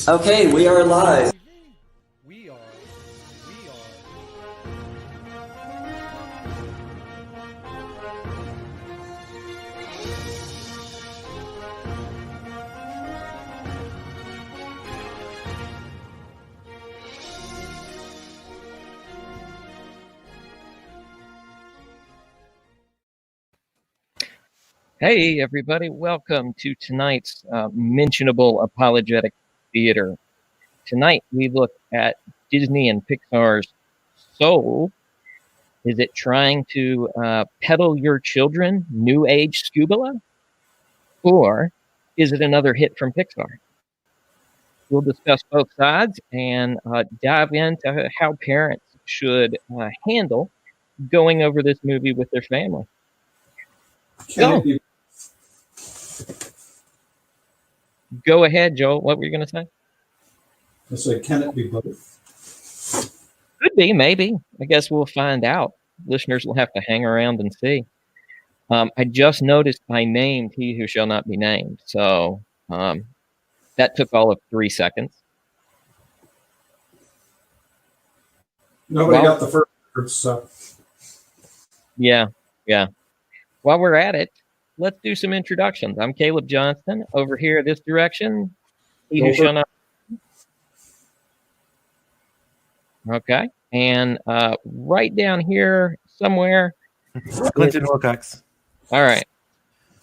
Okay, we are live. We are. Hey, everybody. Welcome to tonight's Mentionable Apologetic Theater. Tonight, we look at Disney and Pixar's Soul. Is it trying to peddle your children new age scuba? Or is it another hit from Pixar? We'll discuss both sides and dive into how parents should handle going over this movie with their family. Go ahead, Joel. What were you going to say? I said, can it be both? Could be, maybe. I guess we'll find out. Listeners will have to hang around and see. I just noticed I named He Who Shall Not Be Named. So that took all of 3 seconds. Nobody got the first word, so. Yeah. While we're at it, let's do some introductions. I'm Caleb Johnston. Over here this direction, He Who Shall Not. Okay. And right down here somewhere, Clinton Wilcox. All right.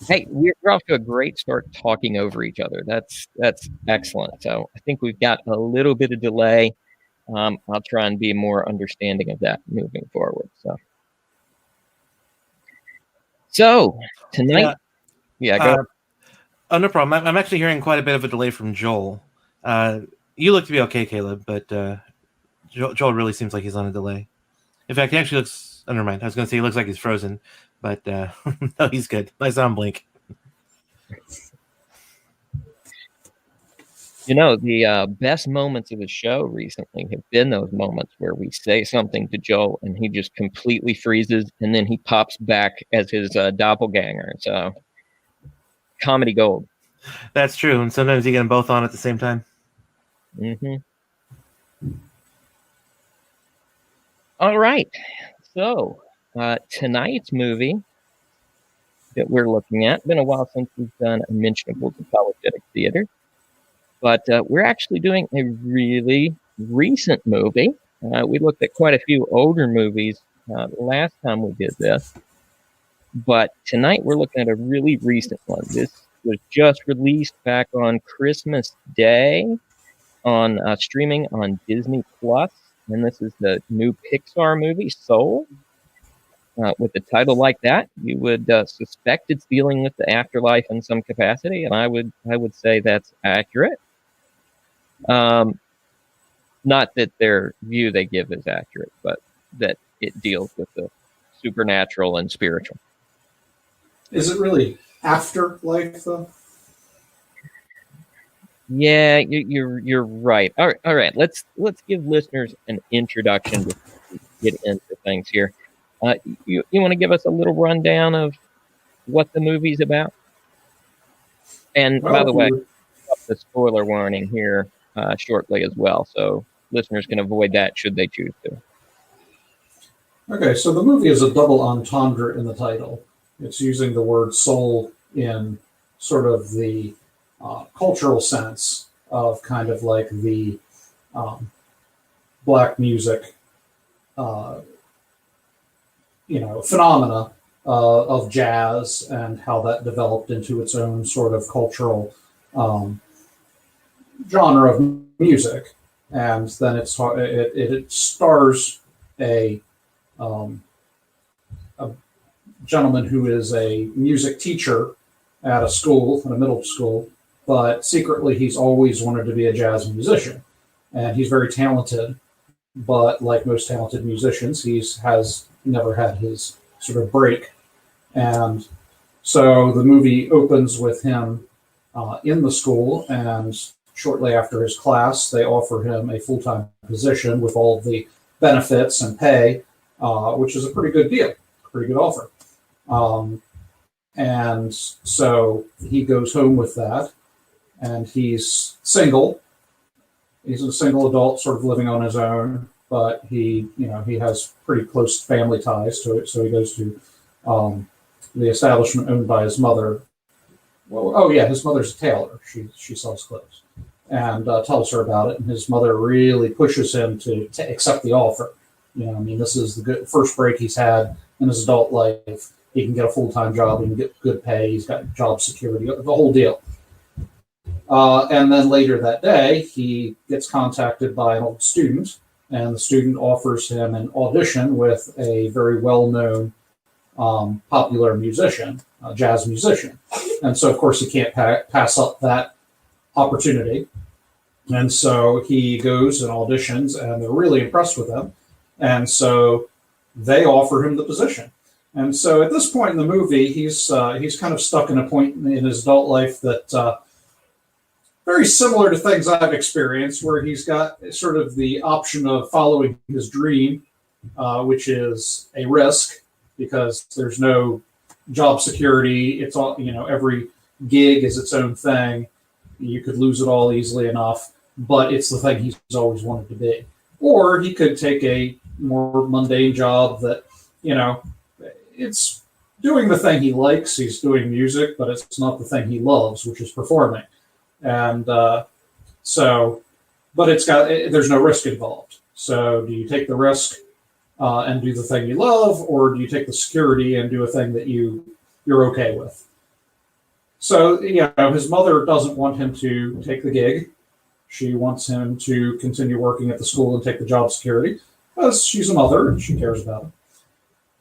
Hey, we're off to a great start talking over each other. That's excellent. So I think we've got a little bit of delay. I'll try and be more understanding of that moving forward. So tonight, yeah, go. Oh, no problem. I'm actually hearing quite a bit of a delay from Joel. You look to be okay, Caleb, but Joel really seems like he's on a delay. In fact, he actually looks. Oh, never mind. I was going to say he looks like he's frozen, but no, he's good. I saw him blink. You know, the best moments of the show recently have been those moments where we say something to Joel and he just completely freezes and then he pops back as his doppelganger. So, comedy gold. That's true. And sometimes you get them both on at the same time. Mm-hmm. All right. So, tonight's movie that we're looking at, been a while since we've done a Mentionables Apologetic Theater. But we're actually doing a really recent movie. We looked at quite a few older movies last time we did this. But tonight we're looking at a really recent one. This was just released back on Christmas Day on streaming on Disney Plus. And this is the new Pixar movie, Soul. With a title like that, you would suspect it's dealing with the afterlife in some capacity. And I would say that's accurate. Not that their view they give is accurate, but that it deals with the supernatural and spiritual. Is it really afterlife, though? Yeah, you're right. All right. Let's give listeners an introduction to get into things here. You want to give us a little rundown of what the movie's about? And by the way, the spoiler warning here shortly as well, so listeners can avoid that should they choose to. Okay, so the movie is a double entendre in the title. It's using the word soul in sort of the cultural sense of kind of like the black music, phenomena of jazz and how that developed into its own sort of cultural genre of music. And then it stars a gentleman who is a music teacher at a school, at a middle school, but secretly he's always wanted to be a jazz musician. And he's very talented, but like most talented musicians, has never had his sort of break. And so the movie opens with him in the school, and shortly after his class, they offer him a full-time position with all the benefits and pay, which is a pretty good deal, pretty good offer. And so he goes home with that, and he's single, He's a single adult, sort of living on his own, but he has pretty close family ties to it. So he goes to the establishment owned by his mother. Well, oh yeah, his mother's a tailor. She sells clothes, and tells her about it. And his mother really pushes him to accept the offer. I mean, this is the first break he's had in his adult life. He can get a full-time job. He can get good pay. He's got job security, the whole deal. And then later that day, he gets contacted by an old student, and the student offers him an audition with a very well-known popular musician, a jazz musician. And so, of course, he can't pass up that opportunity. And so he goes and auditions, and they're really impressed with him. And so they offer him the position. And so at this point in the movie, he's kind of stuck in a point in his adult life that very similar to things I've experienced, where he's got sort of the option of following his dream, which is a risk because there's no job security. It's all, every gig is its own thing. You could lose it all easily enough, but it's the thing he's always wanted to be. Or he could take a more mundane job that, it's doing the thing he likes. He's doing music, but it's not the thing he loves, which is performing. And but there's no risk involved. So do you take the risk and do the thing you love, or do you take the security and do a thing that you're okay with? So, his mother doesn't want him to take the gig. She wants him to continue working at the school and take the job security, because she's a mother and she cares about him.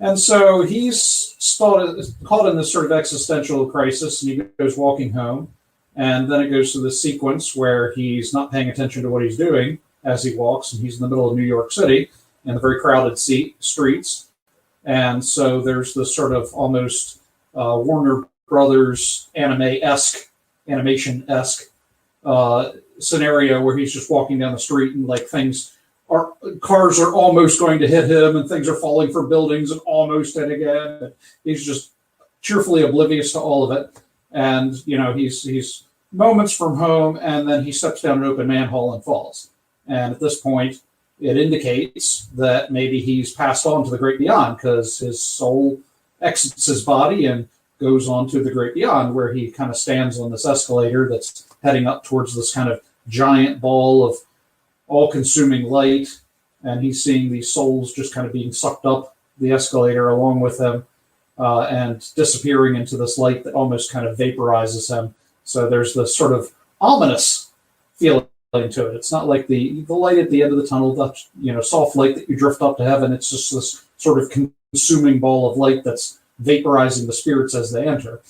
And so he's caught in this sort of existential crisis, and he goes walking home. And then it goes to this sequence where he's not paying attention to what he's doing as he walks, and he's in the middle of New York City in the very crowded streets. And so there's this sort of almost Warner Brothers animation-esque scenario where he's just walking down the street, and cars are almost going to hit him, and things are falling from buildings and almost hitting him. And he's just cheerfully oblivious to all of it. And, he's moments from home, and then he steps down an open manhole and falls. And at this point, it indicates that maybe he's passed on to the great beyond, because his soul exits his body and goes on to the great beyond, where he kind of stands on this escalator that's heading up towards this kind of giant ball of all-consuming light. And he's seeing these souls just kind of being sucked up the escalator along with him. And disappearing into this light that almost kind of vaporizes him. So there's this sort of ominous feeling to it. It's not like the light at the end of the tunnel, the soft light that you drift up to heaven. It's just this sort of consuming ball of light that's vaporizing the spirits as they enter.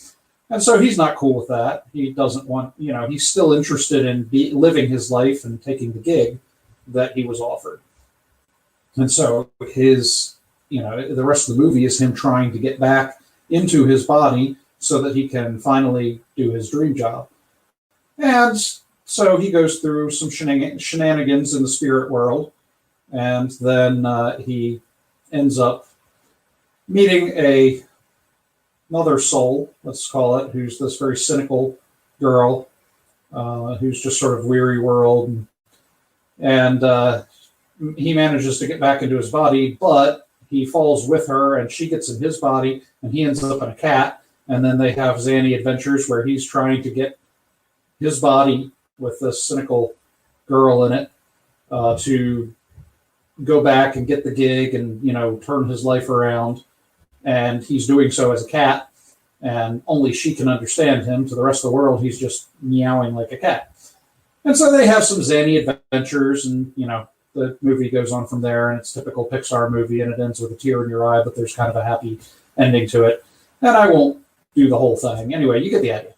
And so he's not cool with that. He doesn't want, he's still interested in living his life and taking the gig that he was offered. And so the rest of the movie is him trying to get back into his body so that he can finally do his dream job. And so he goes through some shenanigans in the spirit world, and then he ends up meeting another soul, let's call it, who's this very cynical girl who's just sort of weary world. And he manages to get back into his body, but he falls with her, and she gets in his body, and he ends up in a cat. And then they have zany adventures where he's trying to get his body with this cynical girl in it to go back and get the gig and, turn his life around. And he's doing so as a cat, and only she can understand him. To the rest of the world, he's just meowing like a cat. And so they have some zany adventures, and, the movie goes on from there, and it's a typical Pixar movie, and it ends with a tear in your eye, but there's kind of a happy ending to it. And I won't do the whole thing. Anyway, you get the idea.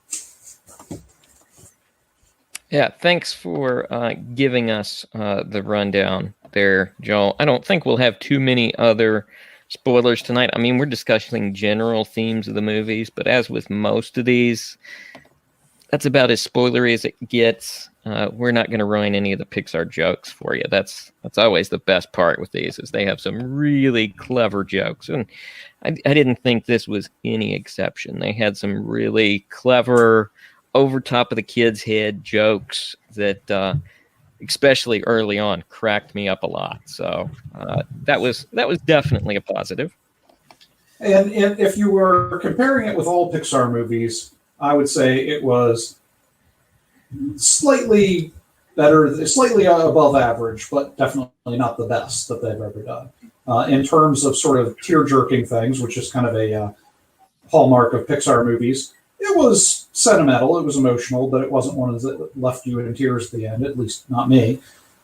Yeah, thanks for giving us the rundown there, Joel. I don't think we'll have too many other spoilers tonight. I mean, we're discussing general themes of the movies, but as with most of these, that's about as spoilery as it gets. We're not going to ruin any of the Pixar jokes for you. That's always the best part with these, is they have some really clever jokes. And I didn't think this was any exception. They had some really clever, over top of the kids' head jokes that especially early on, cracked me up a lot. So that was definitely a positive. And if you were comparing it with all Pixar movies, I would say it was slightly better, slightly above average, but definitely not the best that they've ever done. In terms of sort of tear-jerking things, which is kind of a hallmark of Pixar movies, it was sentimental, it was emotional, but it wasn't one that left you in tears at the end, at least not me.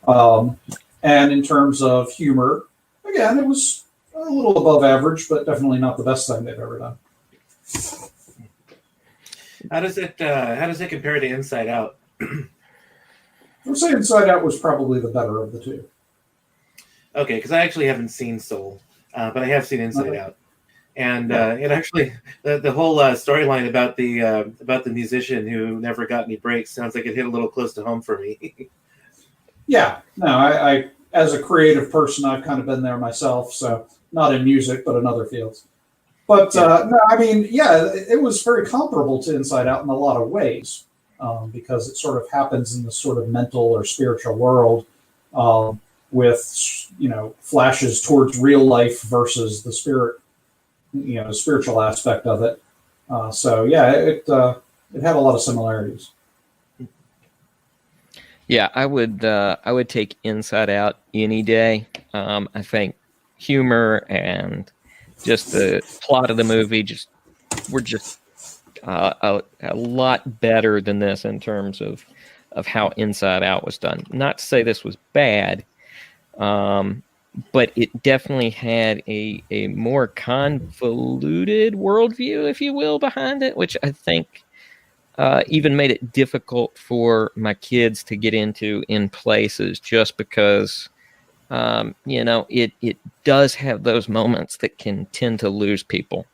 And in terms of humor, again, it was a little above average, but definitely not the best thing they've ever done. How does it compare to Inside Out? I would say Inside Out was probably the better of the two. Okay, because I actually haven't seen Soul, but I have seen Inside Out, and it actually the whole storyline about the musician who never got any breaks sounds like it hit a little close to home for me. Yeah, no, I as a creative person, I've kind of been there myself, so not in music, but in other fields. But no, I mean, yeah, it was very comparable to Inside Out in a lot of ways, because it sort of happens in the sort of mental or spiritual world, with flashes towards real life versus the spiritual aspect of it. So yeah, it had a lot of similarities. Yeah, I would take Inside Out any day. I think humor and just the plot of the movie were just a lot better than this in terms of how Inside Out was done. Not to say this was bad, but it definitely had a more convoluted worldview, if you will, behind it, which I think even made it difficult for my kids to get into in places, just because it does have those moments that can tend to lose people.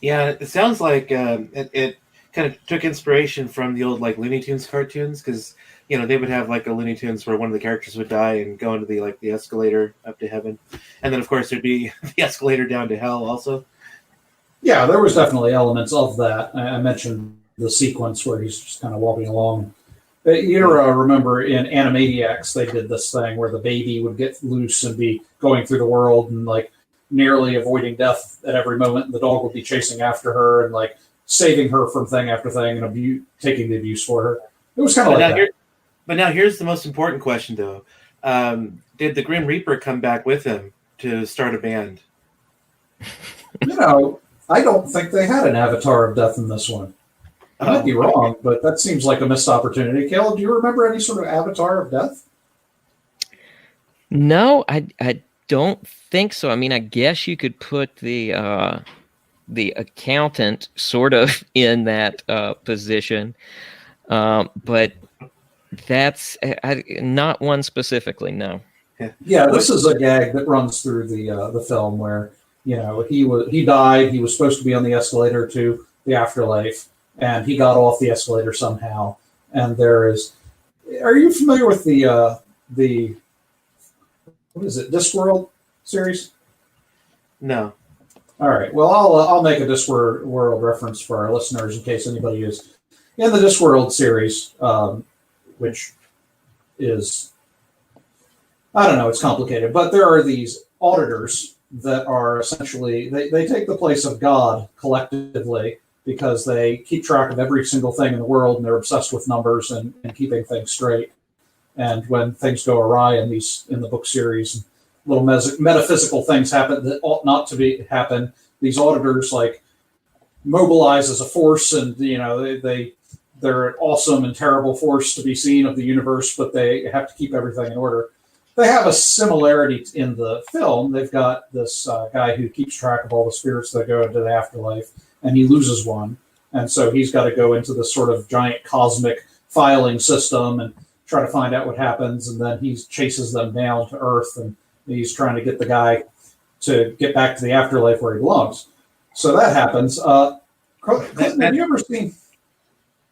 Yeah, it sounds like it kind of took inspiration from the old like Looney Tunes cartoons, because they would have like a Looney Tunes where one of the characters would die and go into the escalator up to heaven, and then of course there'd be the escalator down to hell also. Yeah, there was definitely elements of that. I mentioned the sequence where he's just kind of walking along. Remember in Animaniacs, they did this thing where the baby would get loose and be going through the world and like nearly avoiding death at every moment. And the dog would be chasing after her and like saving her from thing after thing and taking the abuse for her. It was kind of like that. But now here's the most important question, though. Did the Grim Reaper come back with him to start a band? I don't think they had an Avatar of Death in this one. I might be wrong, but that seems like a missed opportunity. Caleb, do you remember any sort of Avatar of Death? No, I don't think so. I mean, I guess you could put the accountant sort of in that position, but that's not one specifically. No. Yeah, this is a gag that runs through the film where he died. He was supposed to be on the escalator to the afterlife, and he got off the escalator somehow. And are you familiar with the what is it, Discworld series? No. All right. Well, I'll make a Discworld reference for our listeners in case anybody is in the Discworld series, which is, I don't know, it's complicated, but there are these auditors that are essentially, they take the place of God collectively because they keep track of every single thing in the world and they're obsessed with numbers and keeping things straight. And when things go awry in the book series, little metaphysical things happen that ought not to happen. These auditors like mobilize as a force, and they're an awesome and terrible force to be seen of the universe, but they have to keep everything in order. They have a similarity in the film. They've got this guy who keeps track of all the spirits that go into the afterlife, and he loses one. And so he's got to go into this sort of giant cosmic filing system and try to find out what happens. And then he chases them down to Earth, and he's trying to get the guy to get back to the afterlife where he belongs. So that happens. Clinton, have you ever seen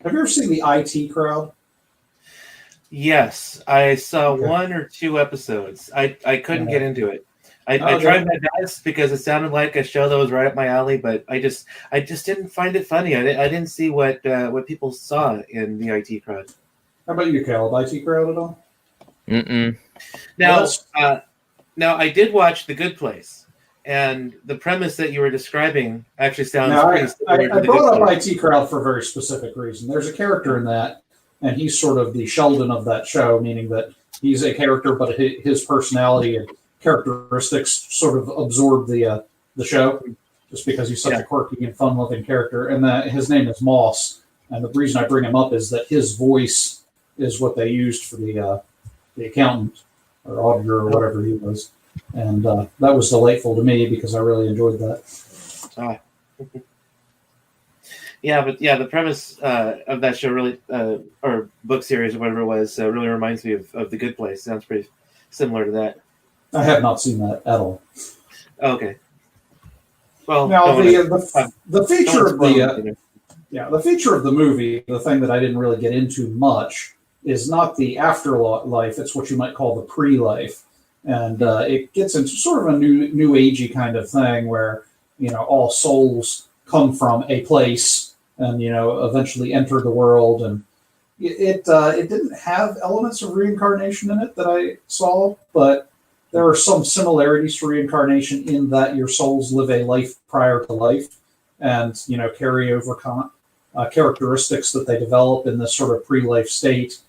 the IT Crowd? Yes, I saw one or two episodes. I couldn't get into it. I tried my best because it sounded like a show that was right up my alley, but I just didn't find it funny. I didn't see what people saw in the IT Crowd. How about you, Caleb? IT crowd at all? Mm-mm. Now, Well, now I did watch The Good Place, and the premise that you were describing actually sounds now, pretty similar to I The Good brought up Place. IT crowd for a very specific reason. There's a character in that, and he's sort of the Sheldon of that show, meaning that he's a character, but his personality and characteristics sort of absorb the show, just because he's such a quirky and fun-loving character. And that his name is Moss. And the reason I bring him up is that his voice is what they used for the accountant or auditor or whatever he was, and that was delightful to me because I really enjoyed that. Yeah, but yeah, the premise of that show really, or book series or whatever it was, really reminds me of The Good Place. Sounds pretty similar to that. I have not seen that at all. Okay. Well, now the feature of the feature of the movie, the thing that I didn't really get into much, is not the afterlife. It's what you might call the pre-life, and it gets into sort of a new agey kind of thing where all souls come from a place and eventually enter the world, and it didn't have elements of reincarnation in it that I saw, but there are some similarities to reincarnation in that your souls live a life prior to life, and carry over characteristics that they develop in this sort of pre-life state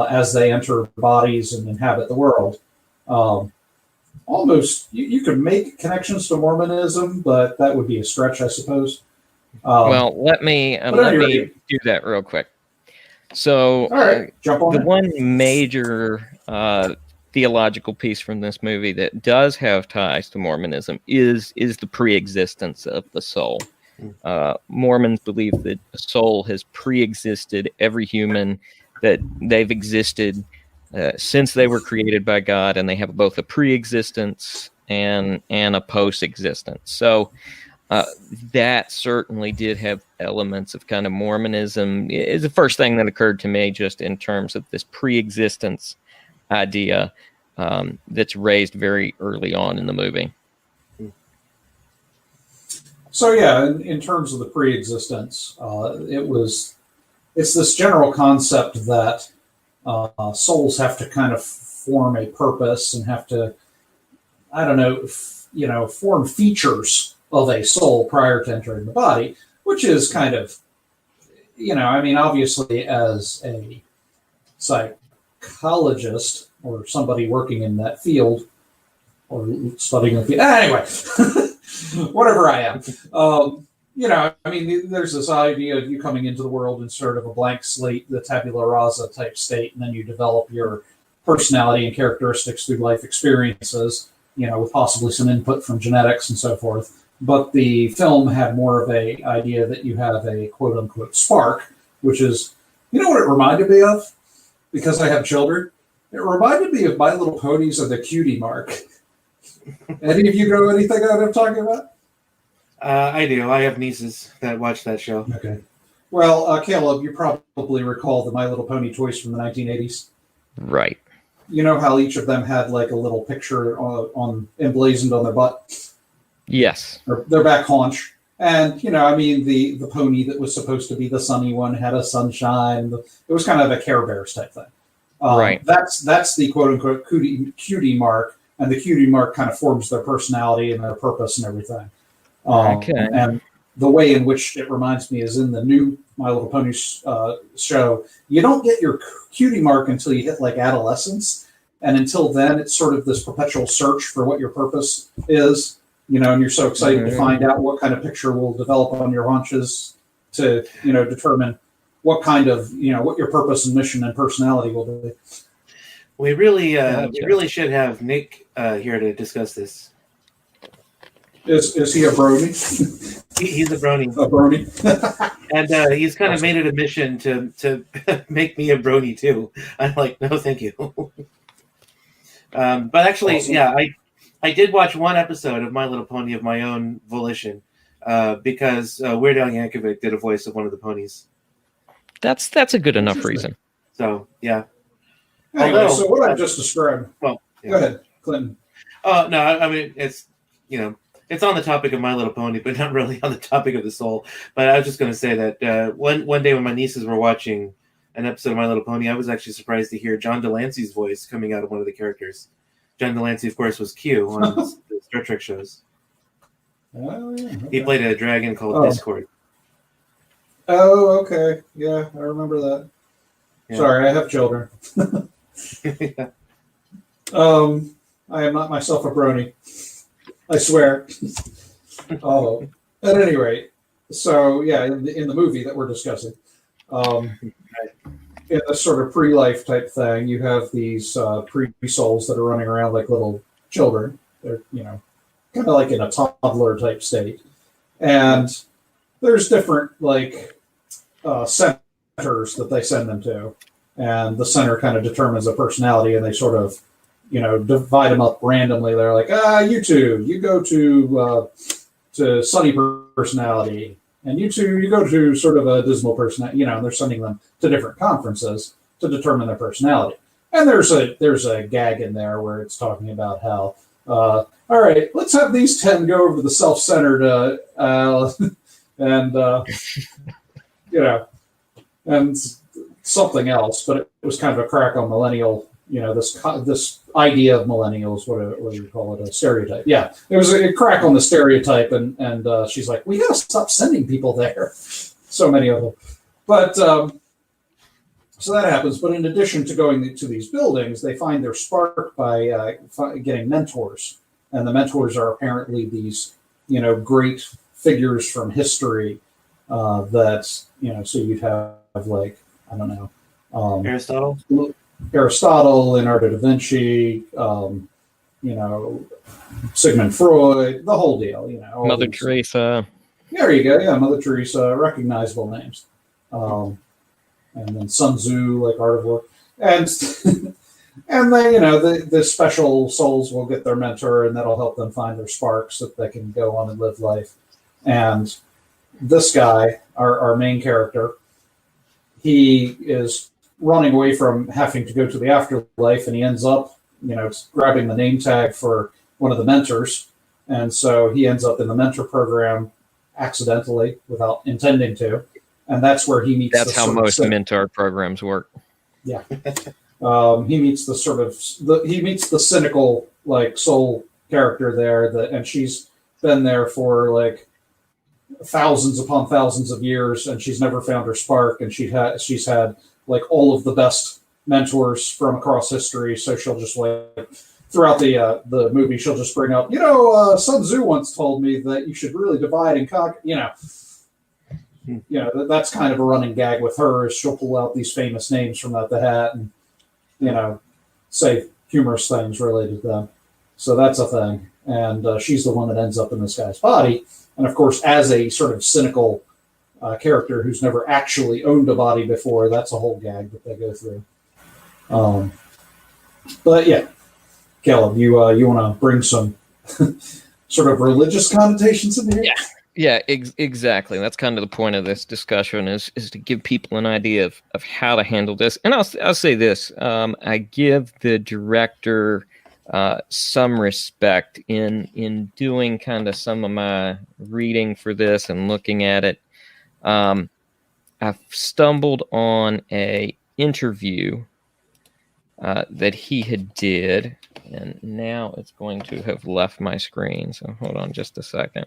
as they enter bodies and inhabit the world. Almost, you could make connections to Mormonism, but that would be a stretch, I suppose. Well, let me do that real quick. So, all right, jump on the one major theological piece from this movie that does have ties to Mormonism is the pre-existence of the soul. Mormons believe that the soul has pre-existed every human, that they've existed since they were created by God, and they have both a pre-existence and a post-existence. So that certainly did have elements of kind of Mormonism. It's the first thing that occurred to me just in terms of this pre-existence idea that's raised very early on in the movie. So yeah, in terms of the pre-existence, it's this general concept that souls have to kind of form a purpose and have to, I don't know, form features of a soul prior to entering the body, which is kind of, obviously as a psychologist or somebody working in that field or studying the field, anyway, whatever I am, there's this idea of you coming into the world in sort of a blank slate, the tabula rasa type state, and then you develop your personality and characteristics through life experiences, with possibly some input from genetics and so forth. But the film had more of a idea that you have a quote unquote spark, which is, what it reminded me of? Because I have children, it reminded me of My Little Ponies and the Cutie Mark. Any of you know anything that I'm talking about? I do. I have nieces that watch that show. Okay. Well, Caleb, you probably recall the My Little Pony toys from the 1980s. Right. You know how each of them had like a little picture on emblazoned on their butt? Yes. Or their back haunch. And, the pony that was supposed to be the sunny one had a sunshine. It was kind of a Care Bears type thing. Right. That's the quote-unquote cutie mark, and the cutie mark kind of forms their personality and their purpose and everything. Okay. And the way in which it reminds me is in the new My Little Pony show, you don't get your cutie mark until you hit like adolescence. And until then, it's sort of this perpetual search for what your purpose is, and you're so excited to find out what kind of picture will develop on your haunches to, determine what kind of, what your purpose and mission and personality will be. We really should have Nick here to discuss this. Is he a brony? He's a brony. A brony? And he's kind of made it a mission to make me a brony too. I'm like, no, thank you. But actually, awesome. Yeah, I did watch one episode of My Little Pony of my own volition because Weird Al Yankovic did a voice of one of the ponies. That's a good enough reason. So, yeah. Anyway, so what I just described. Well, yeah. Go ahead, Clinton. No, I mean, it's, it's on the topic of My Little Pony, but not really on the topic of the soul. But I was just going to say that one day when my nieces were watching an episode of My Little Pony, I was actually surprised to hear John Delancey's voice coming out of one of the characters. John Delancey, of course, was Q on the Star Trek shows. Oh, yeah. Okay. He played a dragon called Discord. Oh, okay. Yeah, I remember that. Yeah. Sorry, I have children. Yeah. I am not myself a brony. I swear. Oh, at any rate, so yeah, in the movie that we're discussing, in this sort of pre-life type thing, you have these pre-souls that are running around like little children. They're, kind of like in a toddler type state. And there's different centers that they send them to. And the center kind of determines a personality, and they sort of, divide them up randomly. They're like, you two, you go to sunny personality. And you two, you go to sort of a dismal personality. And they're sending them to different conferences to determine their personality. And there's a gag in there where it's talking about how, all right, let's have these 10 go over to the self-centered, and something else, but it was kind of a crack on millennial, this idea of millennials, what do you call it, a stereotype. Yeah, it was a crack on the stereotype, and she's like, we got to stop sending people there. So many of them. But so that happens. But in addition to going to these buildings, they find their spark by getting mentors. And the mentors are apparently these, great figures from history that, so you'd have like, I don't know. Aristotle, Leonardo da Vinci, Sigmund Freud, the whole deal, Mother Teresa. There you go. Yeah, Mother Teresa, recognizable names. And then Sun Tzu, like Art of War. And and then, the special souls will get their mentor, and that'll help them find their sparks so that they can go on and live life. And this guy, our main character, he is running away from having to go to the afterlife, and he ends up, grabbing the name tag for one of the mentors. And so he ends up in the mentor program accidentally without intending to. And that's where he meets. That's how most mentor programs work. Yeah. He meets the cynical, soul character there and she's been there for thousands upon thousands of years, and she's never found her spark, and she's had all of the best mentors from across history. So she'll just throughout the movie, she'll just bring up, Sun Tzu once told me that you should really divide and conquer. That's kind of a running gag with her, is she'll pull out these famous names from out the hat and say humorous things related to them. So that's a thing, and she's the one that ends up in this guy's body. And of course, as a sort of cynical character who's never actually owned a body before, that's a whole gag that they go through. But yeah, Caleb, you want to bring some sort of religious connotations in here? Yeah, exactly. That's kind of the point of this discussion is to give people an idea of how to handle this. And I'll say this: I give the director some respect in doing kind of some of my reading for this and looking at it. I've stumbled on a interview that he had did, and now it's going to have left my screen. So hold on just a second.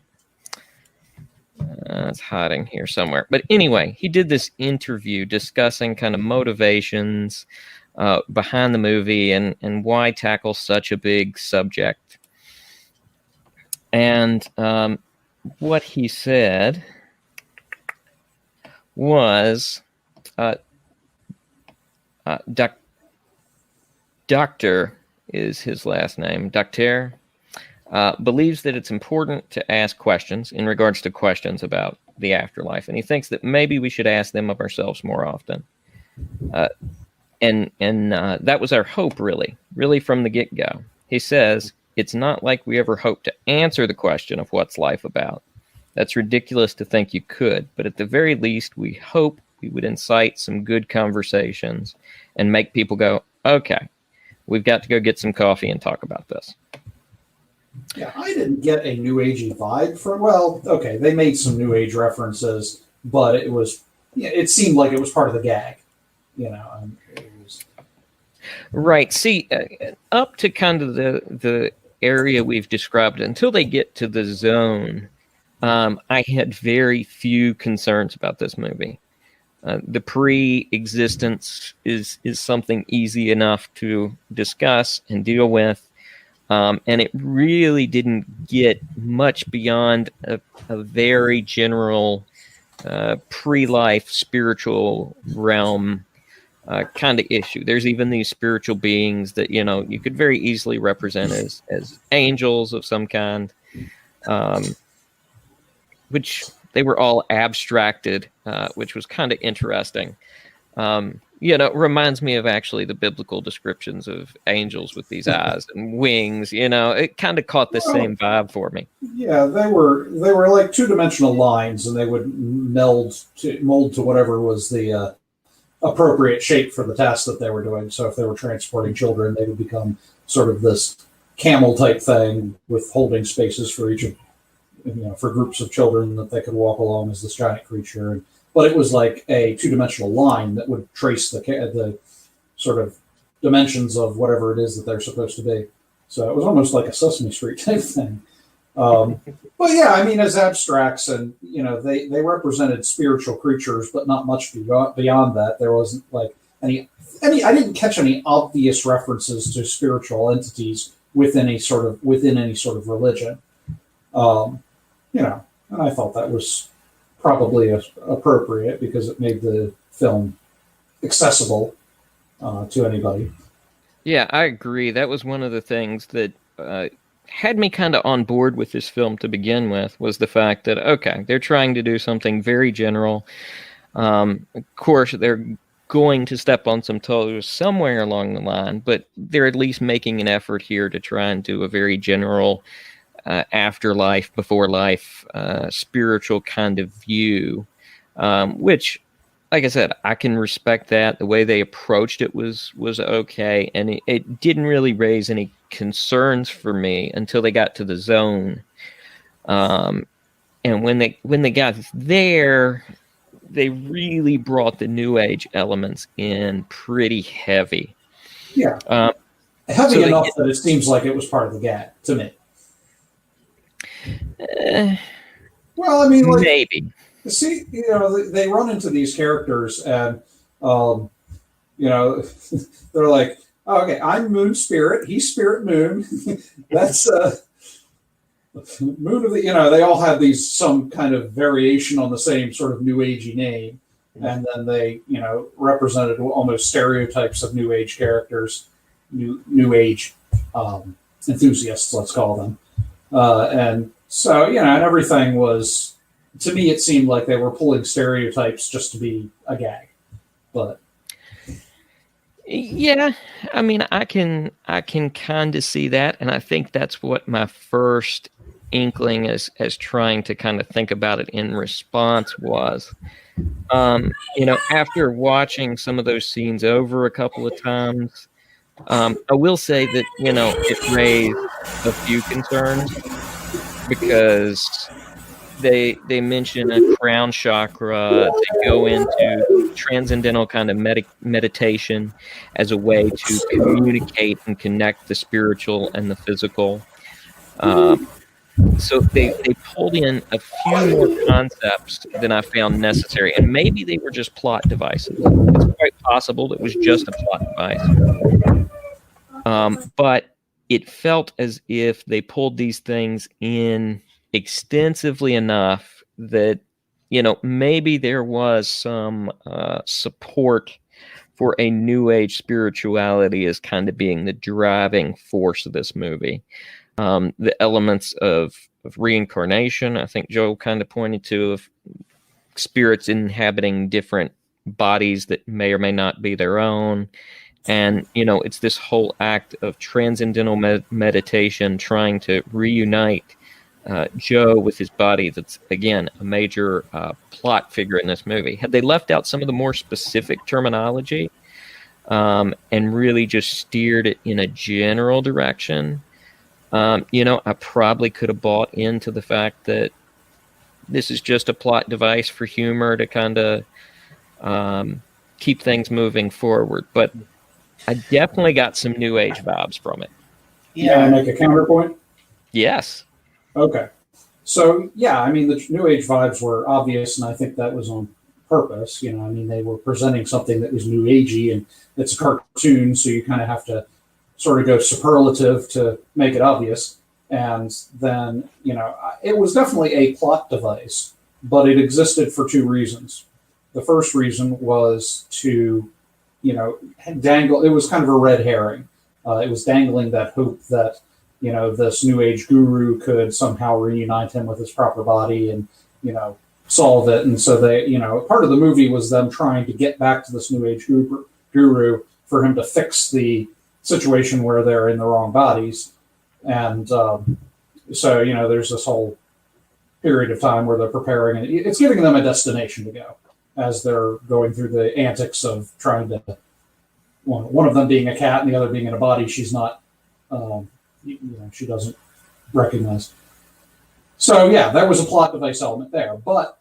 It's hiding here somewhere. But anyway, he did this interview discussing kind of motivations behind the movie and why tackle such a big subject. And what he said was Doctor is his last name. Doctor believes that it's important to ask questions in regards to questions about the afterlife. And he thinks that maybe we should ask them of ourselves more often. And that was our hope, really from the get-go. He says, it's not like we ever hope to answer the question of what's life about. That's ridiculous to think you could, but at the very least, we hope we would incite some good conversations and make people go, okay, we've got to go get some coffee and talk about this. Yeah, I didn't get a New Agey vibe from, okay, they made some New Age references, but it seemed like it was part of the gag. It was, Right. See, up to kind of the area we've described, until they get to the zone, I had very few concerns about this movie. The pre-existence is something easy enough to discuss and deal with, and it really didn't get much beyond a very general pre-life spiritual realm kind of issue. There's even these spiritual beings that you could very easily represent as angels of some kind, which they were all abstracted, which was kind of interesting. It reminds me of actually the biblical descriptions of angels with these eyes and wings. It kind of caught the same vibe for me. Yeah, they were like two-dimensional lines, and they would mold to whatever was the appropriate shape for the task that they were doing. So if they were transporting children, they would become sort of this camel type thing with holding spaces for each of, for groups of children that they could walk along as this giant creature. But it was like a two-dimensional line that would trace the sort of dimensions of whatever it is that they're supposed to be. So it was almost like a Sesame Street type thing. But yeah, I mean, as abstracts, and they represented spiritual creatures, but not much beyond that. There wasn't like any. I didn't catch any obvious references to spiritual entities within any sort of religion. And I thought that was probably appropriate because it made the film accessible to anybody. Yeah, I agree. That was one of the things that had me kind of on board with this film to begin with, was the fact that, okay, they're trying to do something very general. Of course, they're going to step on some toes somewhere along the line, but they're at least making an effort here to try and do a very general afterlife, before life, spiritual kind of view, which, like I said, I can respect that. The way they approached it was okay, and it didn't really raise any concerns for me until they got to the zone. And when they got there, they really brought the New Age elements in pretty heavy. Yeah, heavy enough that it seems like it was part of the gag to me. Well, I mean, like, maybe. See, they run into these characters, and they're like, oh, okay, I'm Moon Spirit, he's Spirit Moon. That's Moon of the. They all have some kind of variation on the same sort of New Agey name, and then they represented almost stereotypes of New Age characters, New Age enthusiasts, let's call them, and so and everything was. To me, it seemed like they were pulling stereotypes just to be a gag, but yeah, I mean, I can kind of see that, and I think that's what my first inkling as trying to kind of think about it in response was. After watching some of those scenes over a couple of times, I will say that it raised a few concerns, because they mention a crown chakra. They go into transcendental kind of meditation as a way to communicate and connect the spiritual and the physical. So they pulled in a few more concepts than I found necessary, and maybe they were just plot devices. It's quite possible it was just a plot device. But it felt as if they pulled these things in extensively enough that maybe there was some support for a New Age spirituality as kind of being the driving force of this movie. The elements of reincarnation, I think Joel kind of pointed to, of spirits inhabiting different bodies that may or may not be their own. And, it's this whole act of transcendental meditation, trying to reunite Joe with his body. That's, again, a major plot figure in this movie. Had they left out some of the more specific terminology and really just steered it in a general direction, I probably could have bought into the fact that this is just a plot device for humor to kind of keep things moving forward. But I definitely got some New Age vibes from it. Yeah, make a counterpoint. Yes. Okay. So yeah, I mean the New Age vibes were obvious, and I think that was on purpose. I mean they were presenting something that was New Agey, and it's a cartoon, so you kind of have to sort of go superlative to make it obvious. And then it was definitely a plot device, but it existed for two reasons. The first reason was to, dangle. It was kind of a red herring. It was dangling that hope that this New Age guru could somehow reunite him with his proper body and, solve it. And so they, part of the movie was them trying to get back to this New Age guru for him to fix the situation where they're in the wrong bodies. And so, there's this whole period of time where they're preparing, and it's giving them a destination to go as they're going through the antics of trying to, one of them being a cat and the other being in a body she's not, she doesn't recognize. So yeah, there was a plot device element there, but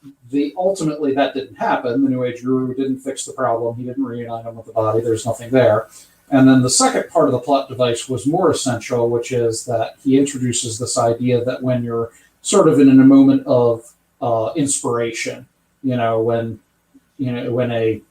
ultimately that didn't happen. The New Age guru didn't fix the problem. He didn't reunite him with the body. There's nothing there. And then the second part of the plot device was more essential, which is that he introduces this idea that when you're sort of in a moment of inspiration, when you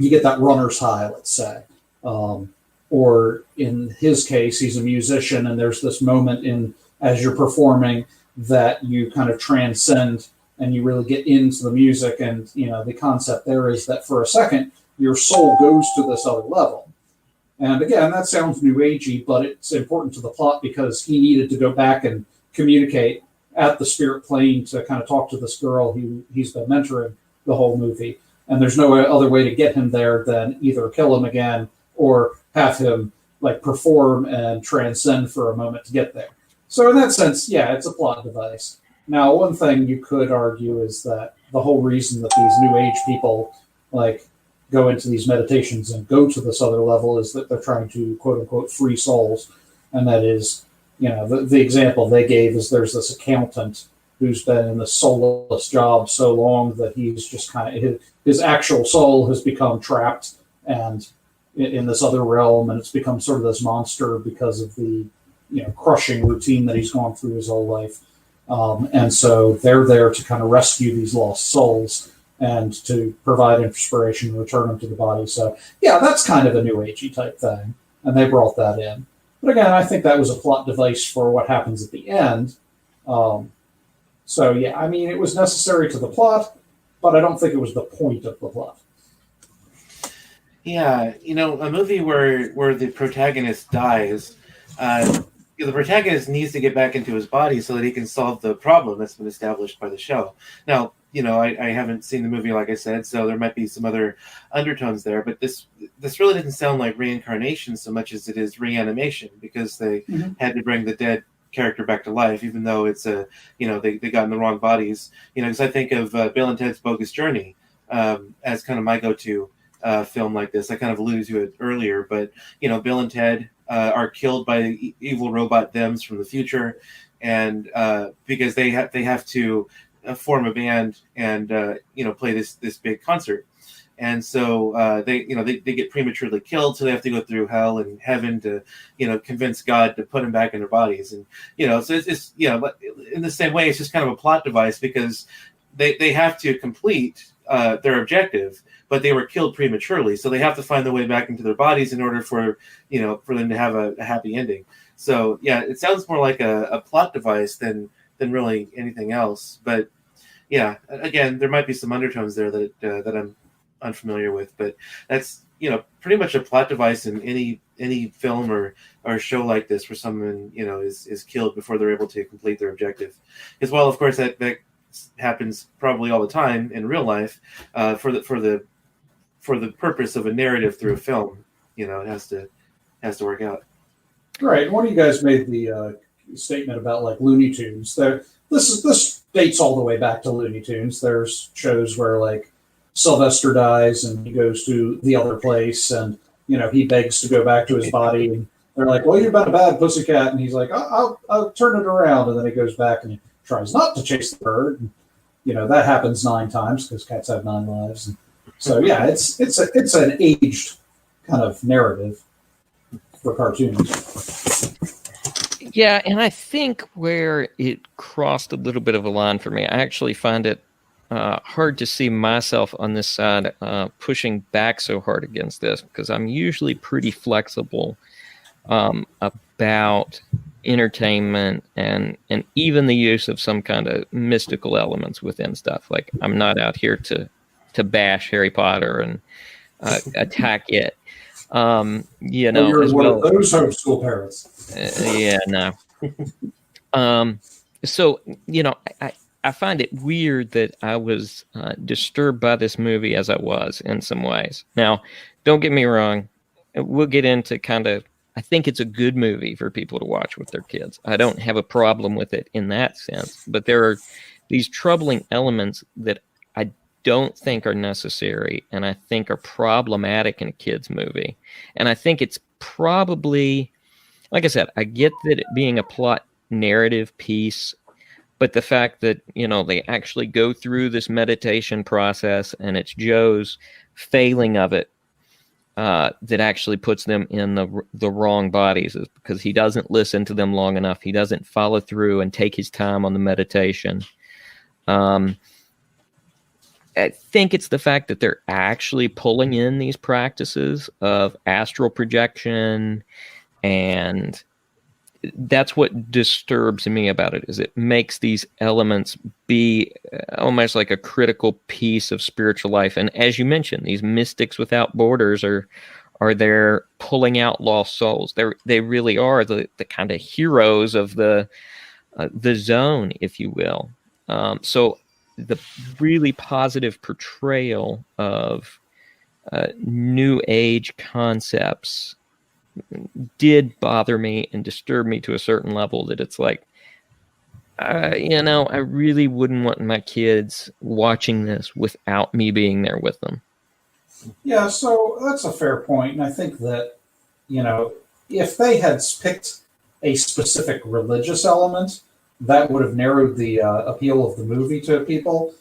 get that runner's high, let's say, or in his case, he's a musician, and there's this moment as you're performing that you kind of transcend and you really get into the music. And the concept there is that for a second, your soul goes to this other level. And again, that sounds New Agey, but it's important to the plot because he needed to go back and communicate at the spirit plane to kind of talk to this girl he's been mentoring the whole movie. And there's no other way to get him there than either kill him again or have him perform and transcend for a moment to get there. So in that sense, yeah, it's a plot device. Now, one thing you could argue is that the whole reason that these New Age people go into these meditations and go to this other level is that they're trying to quote unquote free souls. And that is, the example they gave is there's this accountant who's been in this soulless job so long that he's just kind of, his actual soul has become trapped and in this other realm, and it's become sort of this monster because of the crushing routine that he's gone through his whole life. And so they're there to kind of rescue these lost souls and to provide inspiration and return them to the body. So yeah, that's kind of a New Agey type thing, and they brought that in. But again, I think that was a plot device for what happens at the end. So yeah, I mean, it was necessary to the plot, but I don't think it was the point of the plot. Yeah, a movie where the protagonist dies, the protagonist needs to get back into his body so that he can solve the problem that's been established by the show. Now, I haven't seen the movie, like I said, so there might be some other undertones there, but this really didn't sound like reincarnation so much as it is reanimation, because they had to bring the dead character back to life, even though it's they got in the wrong bodies. Because I think of Bill and Ted's Bogus Journey as kind of my go-to film like this. I kind of alluded to it earlier, but Bill and Ted are killed by evil robot thems from the future, and because they have to form a band and play this big concert, and so they get prematurely killed, so they have to go through hell and heaven to convince God to put them back in their bodies, and so it's but in the same way, it's just kind of a plot device because they have to complete their objective, but they were killed prematurely, so they have to find their way back into their bodies in order for them to have a happy ending. So yeah, it sounds more like a plot device than really anything else. But yeah, again, there might be some undertones there that I'm unfamiliar with, but that's pretty much a plot device in any film or show like this where someone is killed before they're able to complete their objective. As well, of course, that happens probably all the time in real life for the purpose of a narrative through a film. It has to work out. Right. One of you guys made the statement about Looney Tunes. This dates all the way back to Looney Tunes. There's shows where Sylvester dies and he goes to the other place, and he begs to go back to his body, and they're like, "Well, you've been a bad pussycat," and he's like, "I'll turn it around," and then he goes back and he tries not to chase the bird. And, that happens 9 times because cats have 9 lives. And So yeah, it's an aged kind of narrative for cartoons. Yeah, and I think where it crossed a little bit of a line for me, I actually find it hard to see myself on this side pushing back so hard against this, because I'm usually pretty flexible about entertainment and even the use of some kind of mystical elements within stuff. Like, I'm not out here to bash Harry Potter and attack it. You're As one of well. those homeschool parents. Yeah, no. So, I find it weird that I was disturbed by this movie as I was in some ways. Now, don't get me wrong. We'll get into I think it's a good movie for people to watch with their kids. I don't have a problem with it in that sense. But there are these troubling elements that I don't think are necessary and I think are problematic in a kid's movie. And I think it's probably, like I said, I get that it being a plot narrative piece, but the fact that they actually go through this meditation process and it's Joe's failing of it that actually puts them in the wrong bodies, is because he doesn't listen to them long enough. He doesn't follow through and take his time on the meditation. I think it's the fact that they're actually pulling in these practices of astral projection, and that's what disturbs me about it, is it makes these elements be almost like a critical piece of spiritual life. And as you mentioned, these mystics without borders are there pulling out lost souls. They really are the kind of heroes of the zone, if you will. So the really positive portrayal of new age concepts did bother me and disturb me to a certain level, that it's like, I really wouldn't want my kids watching this without me being there with them. Yeah, so that's a fair point, and I think that if they had picked a specific religious element, that would have narrowed the appeal of the movie to people,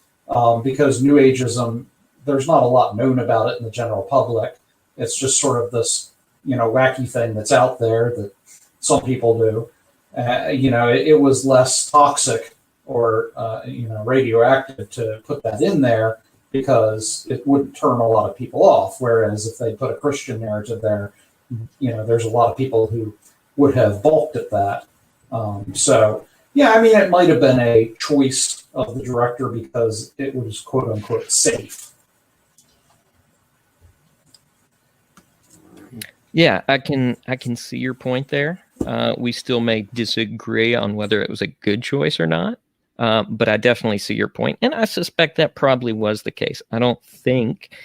because New Ageism, there's not a lot known about it in the general public. It's just sort of this wacky thing that's out there that some people do. It was less toxic or radioactive to put that in there, because it wouldn't turn a lot of people off. Whereas if they put a Christian narrative there, there's a lot of people who would have balked at that. So yeah, I mean, it might have been a choice of the director because it was quote unquote safe. Yeah, I can see your point there. We still may disagree on whether it was a good choice or not, but I definitely see your point, and I suspect that probably was the case. I don't think,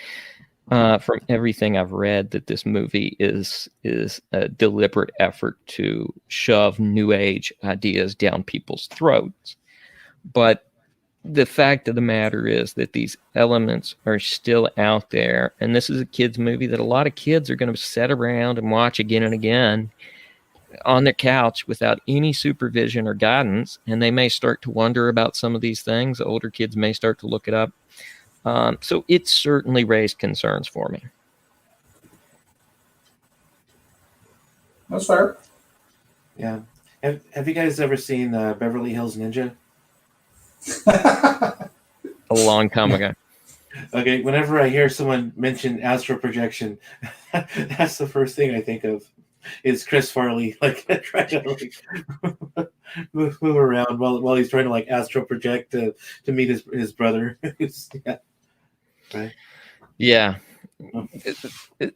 from everything I've read, that this movie is a deliberate effort to shove New Age ideas down people's throats. But the fact of the matter is that these elements are still out there, and this is a kids' movie that a lot of kids are going to sit around and watch again and again on their couch without any supervision or guidance, and they may start to wonder about some of these things. Older kids may start to look it up. So it certainly raised concerns for me. That's fair. Yeah. Have you guys ever seen Beverly Hills Ninja? A long time ago. Okay, whenever I hear someone mention astral projection, that's the first thing I think of, is Chris Farley trying to move around while he's trying to astral project to meet his brother. Yeah. Right. Yeah.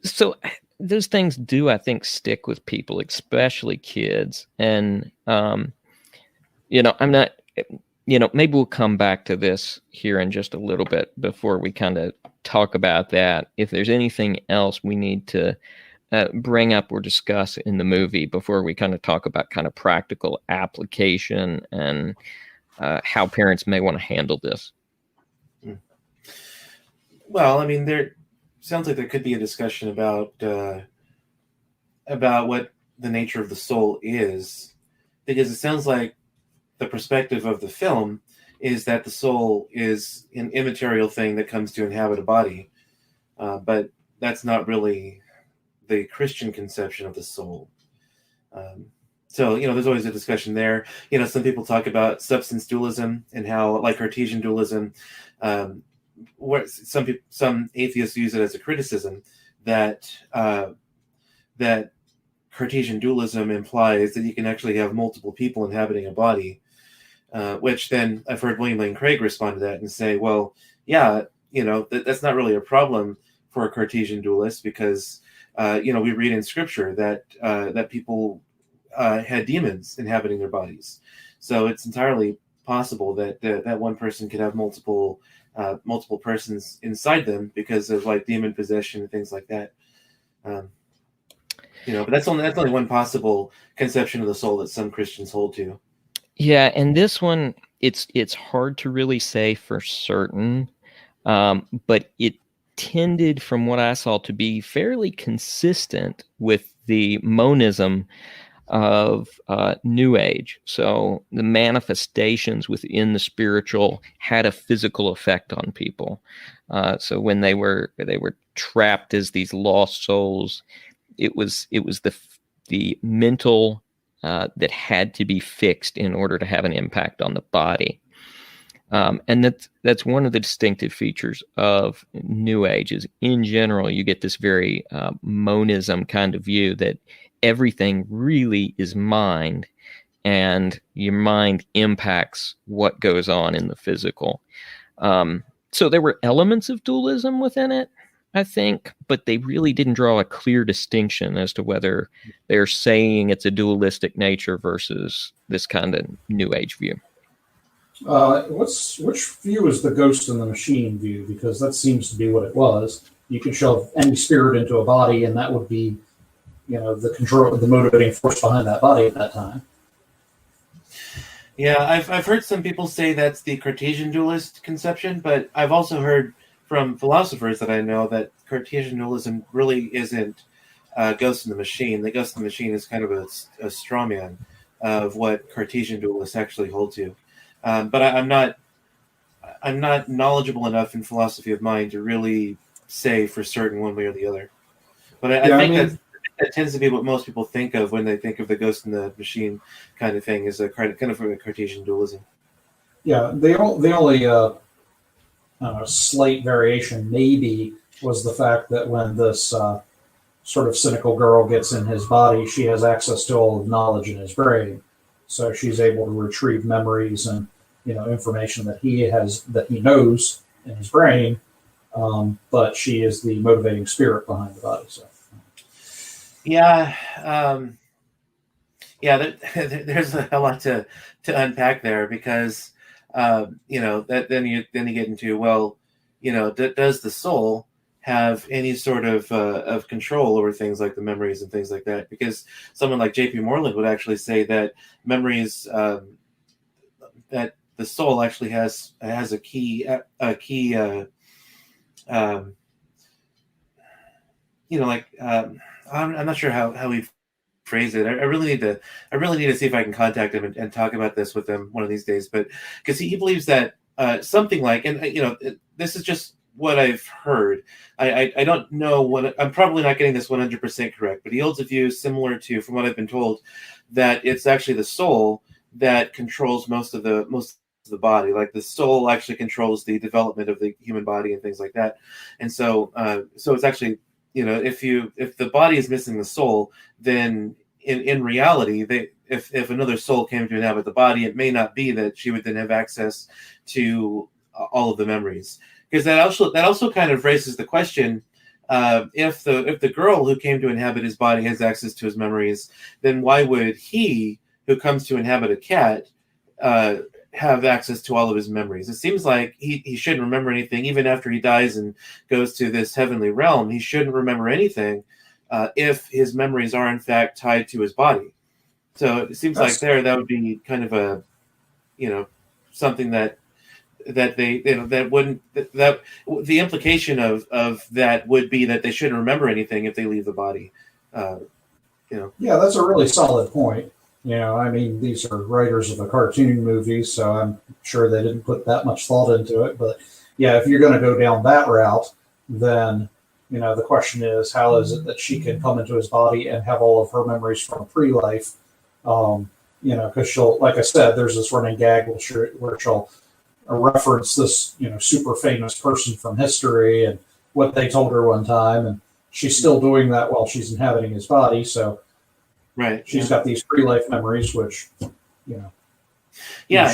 So those things do, I think, stick with people, especially kids. And I'm not. Maybe we'll come back to this here in just a little bit before we kind of talk about that. If there's anything else we need to bring up or discuss in the movie before we kind of talk about kind of practical application and how parents may want to handle this. Well, I mean, there sounds like there could be a discussion about what the nature of the soul is, because it sounds like the perspective of the film is that the soul is an immaterial thing that comes to inhabit a body. but that's not really the Christian conception of the soul. So, there's always a discussion there. Some people talk about substance dualism and how, like Cartesian dualism, what some atheists use it as a criticism that that Cartesian dualism implies that you can actually have multiple people inhabiting a body, which then I've heard William Lane Craig respond to that and say, well, yeah, that's not really a problem for a Cartesian dualist because, we read in scripture that people had demons inhabiting their bodies. So it's entirely possible that one person could have multiple persons inside them because of like demon possession and things like that. But that's only one possible conception of the soul that some Christians hold to. Yeah, and this one, it's hard to really say for certain, but it tended, from what I saw, to be fairly consistent with the monism of New Age. So the manifestations within the spiritual had a physical effect on people. So when they were trapped as these lost souls, it was the mental that had to be fixed in order to have an impact on the body. And that's one of the distinctive features of New Age is, in general, you get this very monism kind of view that everything really is mind, and your mind impacts what goes on in the physical. So there were elements of dualism within it, I think, but they really didn't draw a clear distinction as to whether they're saying it's a dualistic nature versus this kind of New Age view. Which view is the ghost in the machine view? Because that seems to be what it was. You can shove any spirit into a body, and that would be, the motivating force behind that body at that time. Yeah, I've heard some people say that's the Cartesian dualist conception, but I've also heard from philosophers that I know that Cartesian dualism really isn't Ghost in the Machine. The Ghost in the Machine is kind of a straw man of what Cartesian dualists actually hold to. But I'm not knowledgeable enough in philosophy of mind to really say for certain one way or the other. But I think that tends to be what most people think of when they think of the Ghost in the Machine kind of thing, is a kind of a Cartesian dualism. Yeah, the only slight variation maybe was the fact that when this sort of cynical girl gets in his body, she has access to all of knowledge in his brain. So she's able to retrieve memories and information that he knows in his brain, but she is the motivating spirit behind the body. So, yeah, there's a lot to unpack there because that then you get into, well, does the soul have any sort of control over things like the memories and things like that? Because someone like J.P. Moreland would actually say that memories, that the soul actually has a key. I'm not sure how we phrase it. I really need to see if I can contact him and talk about this with him one of these days. But because he believes that something like, and this is just what I've heard. I don't know I'm probably not getting this 100% correct, but he holds a view similar to, from what I've been told, that it's actually the soul that controls most of the body. Like the soul actually controls the development of the human body and things like that. And so it's actually, if the body is missing the soul, then in reality, if another soul came to inhabit the body, it may not be that she would then have access to all of the memories. Because that also kind of raises the question: if the girl who came to inhabit his body has access to his memories, then why would he, who comes to inhabit a cat, have access to all of his memories? It seems like he shouldn't remember anything, even after he dies and goes to this heavenly realm. He shouldn't remember anything if his memories are in fact tied to his body. So it seems like that would be kind of a, something that the implication of that would be that they shouldn't remember anything if they leave the body. Yeah, that's a really solid point. These are writers of a cartoon movie, so I'm sure they didn't put that much thought into it. But yeah, if you're going to go down that route, then The question is, how is it that she can come into his body and have all of her memories from a pre-life? Because she'll, like I said, there's this running gag where she'll reference this, super famous person from history and what they told her one time, and she's still doing that while she's inhabiting his body. So, right, she's got these pre-life memories, which, yeah,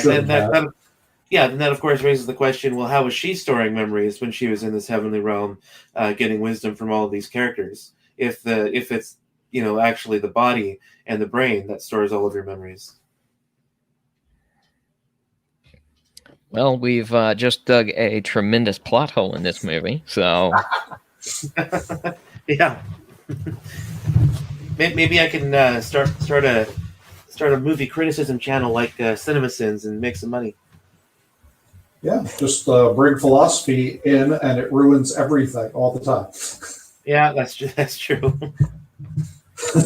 and that of course raises the question: well, how was she storing memories when she was in this heavenly realm, getting wisdom from all of these characters? If it's actually the body and the brain that stores all of your memories. Well, we've just dug a tremendous plot hole in this movie, so yeah. Maybe I can start a movie criticism channel like CinemaSins and make some money. Yeah, just bring philosophy in, and it ruins everything all the time. Yeah, that's true.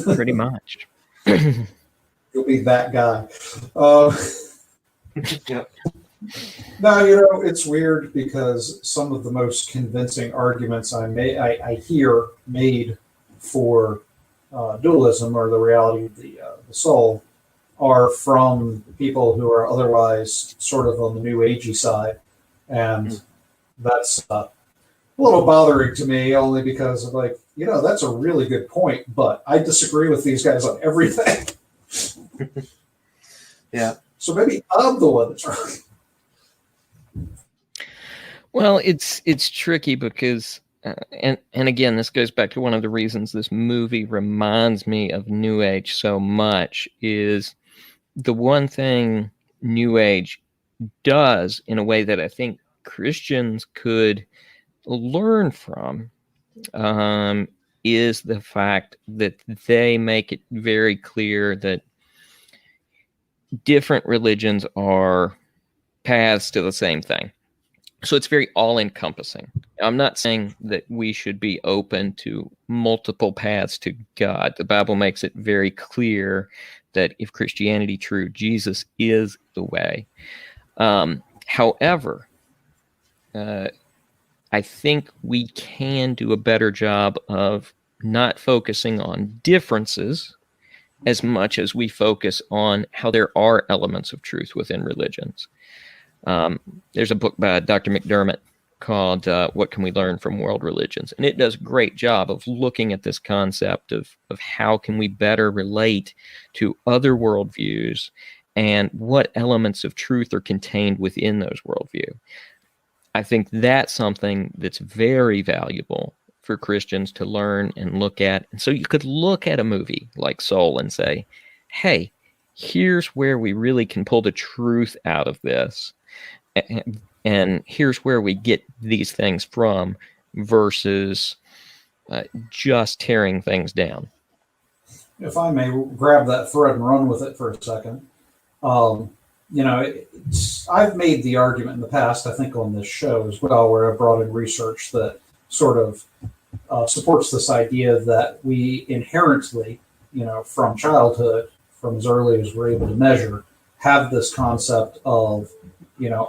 Pretty much. You'll be that guy. Yep. Now, it's weird because some of the most convincing arguments I hear made for dualism or the reality of the soul are from people who are otherwise sort of on the new agey side, and that's a little bothering to me, only because I'm like, that's a really good point, but I disagree with these guys on everything. Yeah. So maybe I'm the one that's wrong. Well, it's tricky because, and again, this goes back to one of the reasons this movie reminds me of New Age so much, is the one thing New Age does in a way that I think Christians could learn from, is the fact that they make it very clear that different religions are paths to the same thing. So it's very all-encompassing. I'm not saying that we should be open to multiple paths to God. The Bible makes it very clear that if Christianity true, Jesus is the way. However, I think we can do a better job of not focusing on differences as much as we focus on how there are elements of truth within religions. There's a book by Dr. McDermott called What Can We Learn from World Religions? And it does a great job of looking at this concept of how can we better relate to other worldviews and what elements of truth are contained within those worldview. I think that's something that's very valuable for Christians to learn and look at. And so you could look at a movie like Soul and say, hey, here's where we really can pull the truth out of this. And here's where we get these things from versus just tearing things down. If I may grab that thread and run with it for a second. I've made the argument in the past, I think on this show as well, where I brought in research that sort of supports this idea that we inherently, from childhood, from as early as we're able to measure, have this concept of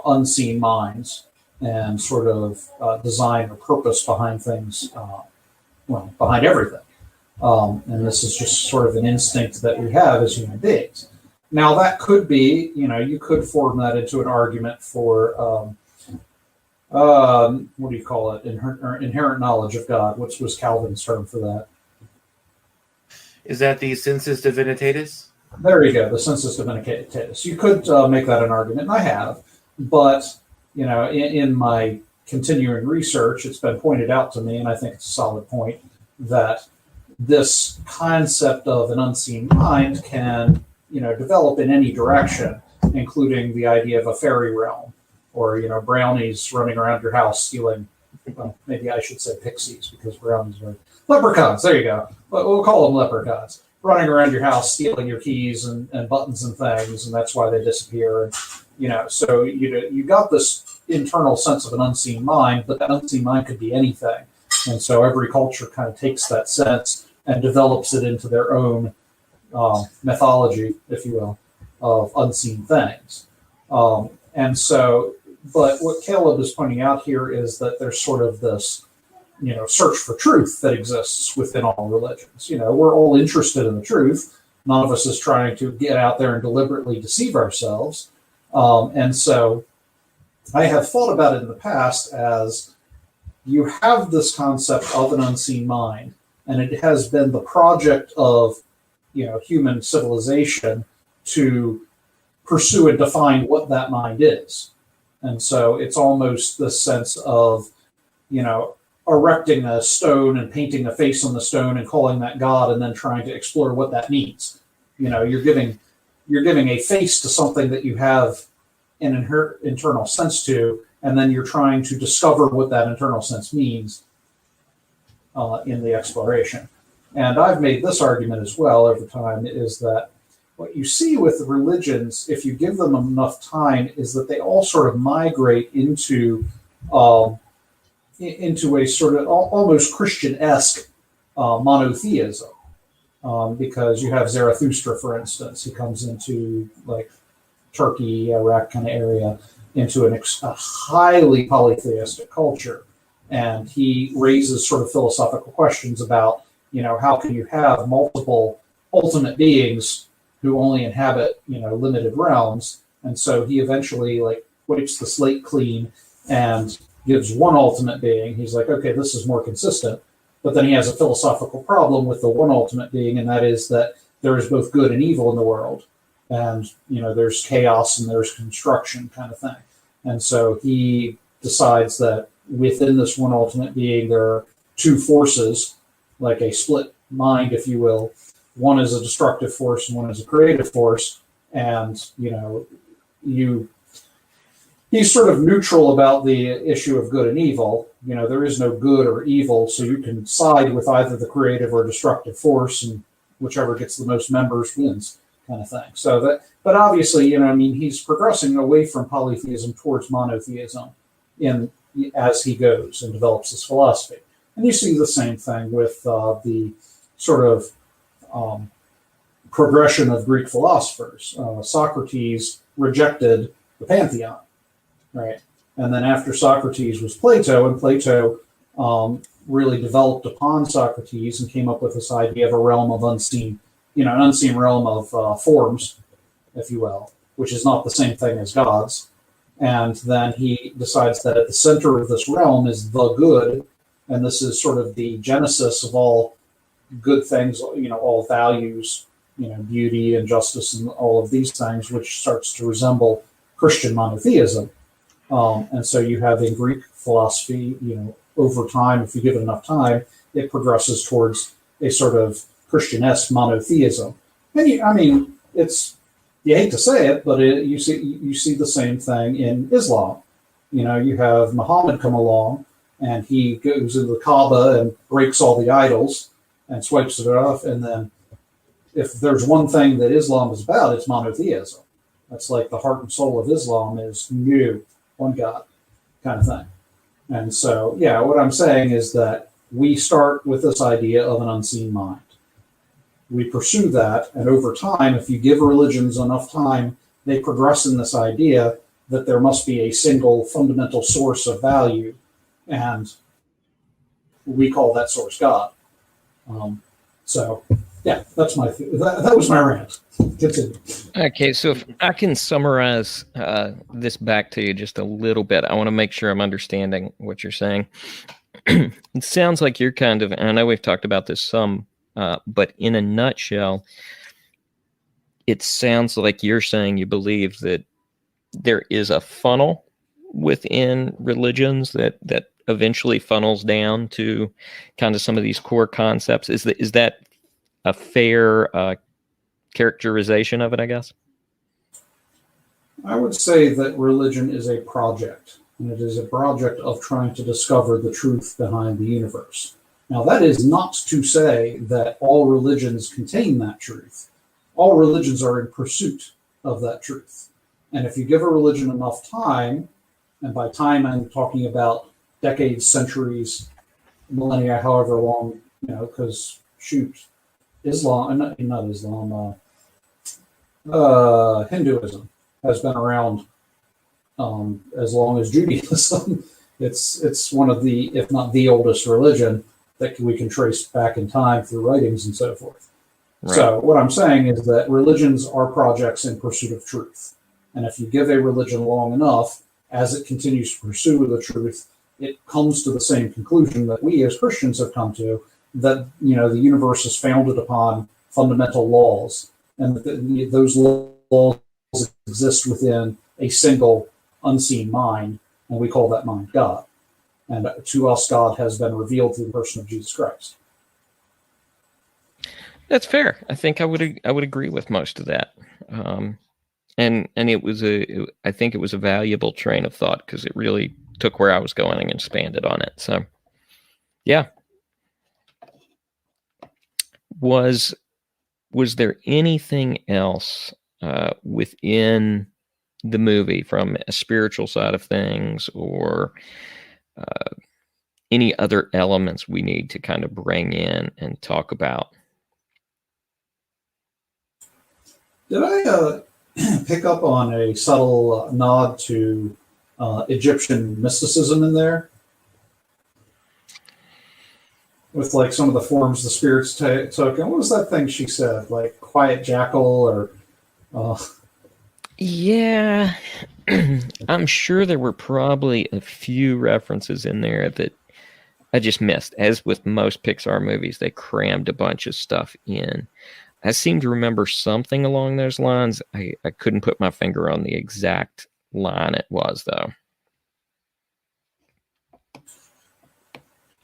unseen minds and sort of design or purpose behind things, behind everything. And this is just sort of an instinct that we have as human beings. Now, that could be, you could form that into an argument for, what do you call it? Inherent knowledge of God. What was Calvin's term for that? Is that the sensus divinitatis? There you go, the sensus divinitatis. You could make that an argument, and I have. But, in my continuing research, it's been pointed out to me, and I think it's a solid point, that this concept of an unseen mind can, develop in any direction, including the idea of a fairy realm, or, brownies running around your house stealing, well, maybe I should say pixies, because brownies are leprechauns, there you go. But we'll call them leprechauns. Running around your house, stealing your keys and buttons and things, and that's why they disappear. And, so you got this internal sense of an unseen mind, but that unseen mind could be anything. And so every culture kind of takes that sense and develops it into their own mythology, if you will, of unseen things. And so, but what Caleb is pointing out here is that there's sort of this, search for truth that exists within all religions. We're all interested in the truth. None of us is trying to get out there and deliberately deceive ourselves. And so I have thought about it in the past as you have this concept of an unseen mind, and it has been the project of human civilization to pursue and define what that mind is. And so it's almost this sense of, erecting a stone and painting a face on the stone and calling that God, and then trying to explore what that means. You're giving a face to something that you have an internal sense to, and then you're trying to discover what that internal sense means in the exploration. And I've made this argument as well over time, is that what you see with religions, if you give them enough time, is that they all sort of migrate into a sort of almost Christian-esque monotheism. Because you have Zarathustra, for instance, he comes into like Turkey, Iraq kind of area, into a highly polytheistic culture. And he raises sort of philosophical questions about, how can you have multiple ultimate beings who only inhabit, limited realms? And so he eventually wipes the slate clean and gives one ultimate being. He's like, okay, this is more consistent. But then he has a philosophical problem with the one ultimate being, and that is that there is both good and evil in the world. And, there's chaos and there's construction kind of thing. And so he decides that within this one ultimate being, there are two forces, like a split mind, if you will. One is a destructive force and one is a creative force. And, he's sort of neutral about the issue of good and evil. There is no good or evil, so you can side with either the creative or destructive force, and whichever gets the most members wins, kind of thing. So but obviously, he's progressing away from polytheism towards monotheism as he goes and develops his philosophy. And you see the same thing with the sort of progression of Greek philosophers. Socrates rejected the pantheon. Right. And then after Socrates was Plato, and Plato really developed upon Socrates and came up with this idea of a realm of unseen, an unseen realm of forms, if you will, which is not the same thing as gods. And then he decides that at the center of this realm is the good, and this is sort of the genesis of all good things, all values, beauty and justice and all of these things, which starts to resemble Christian monotheism. And so you have in Greek philosophy, over time, if you give it enough time, it progresses towards a sort of Christian-esque monotheism. And you hate to say it, but you see the same thing in Islam. You have Muhammad come along, and he goes into the Kaaba and breaks all the idols and swipes it off. And then if there's one thing that Islam is about, it's monotheism. That's like the heart and soul of Islam is one God kind of thing. And so, what I'm saying is that we start with this idea of an unseen mind. We pursue that, and over time, if you give religions enough time, they progress in this idea that there must be a single fundamental source of value, and we call that source God. That's that was my rant. Continue. Okay, so if I can summarize this back to you just a little bit, I want to make sure I'm understanding what you're saying. It sounds like you're kind of, and I know we've talked about this some, but in a nutshell, it sounds like you're saying you believe that there is a funnel within religions that eventually funnels down to kind of some of these core concepts. Is that a fair characterization of it, I guess? I would say that religion is a project, and it is a project of trying to discover the truth behind the universe. Now, that is not to say that all religions contain that truth. All religions are in pursuit of that truth. And if you give a religion enough time, and by time I'm talking about decades, centuries, millennia, however long, because Islam, not Islam, Hinduism has been around as long as Judaism, It's one of the, if not the oldest religion that we can trace back in time through writings and so forth. Right. So what I'm saying is that religions are projects in pursuit of truth. And if you give a religion long enough, as it continues to pursue the truth, it comes to the same conclusion that we as Christians have come to, that the universe is founded upon fundamental laws, and that those laws exist within a single unseen mind, and we call that mind God. And to us, God has been revealed through the person of Jesus Christ. That's fair. I think I would agree with most of that. And it was I think it was a valuable train of thought, because it really took where I was going and expanded on it. So, yeah. Was there anything else within the movie, from a spiritual side of things, or any other elements we need to kind of bring in and talk about? Did I pick up on a subtle nod to Egyptian mysticism in there? With like some of the forms the spirits took. And what was that thing she said? Like quiet jackal or... Yeah, I'm sure there were probably a few references in there that I just missed. As with most Pixar movies, they crammed a bunch of stuff in. I seem to remember something along those lines. I couldn't put my finger on the exact line it was, though.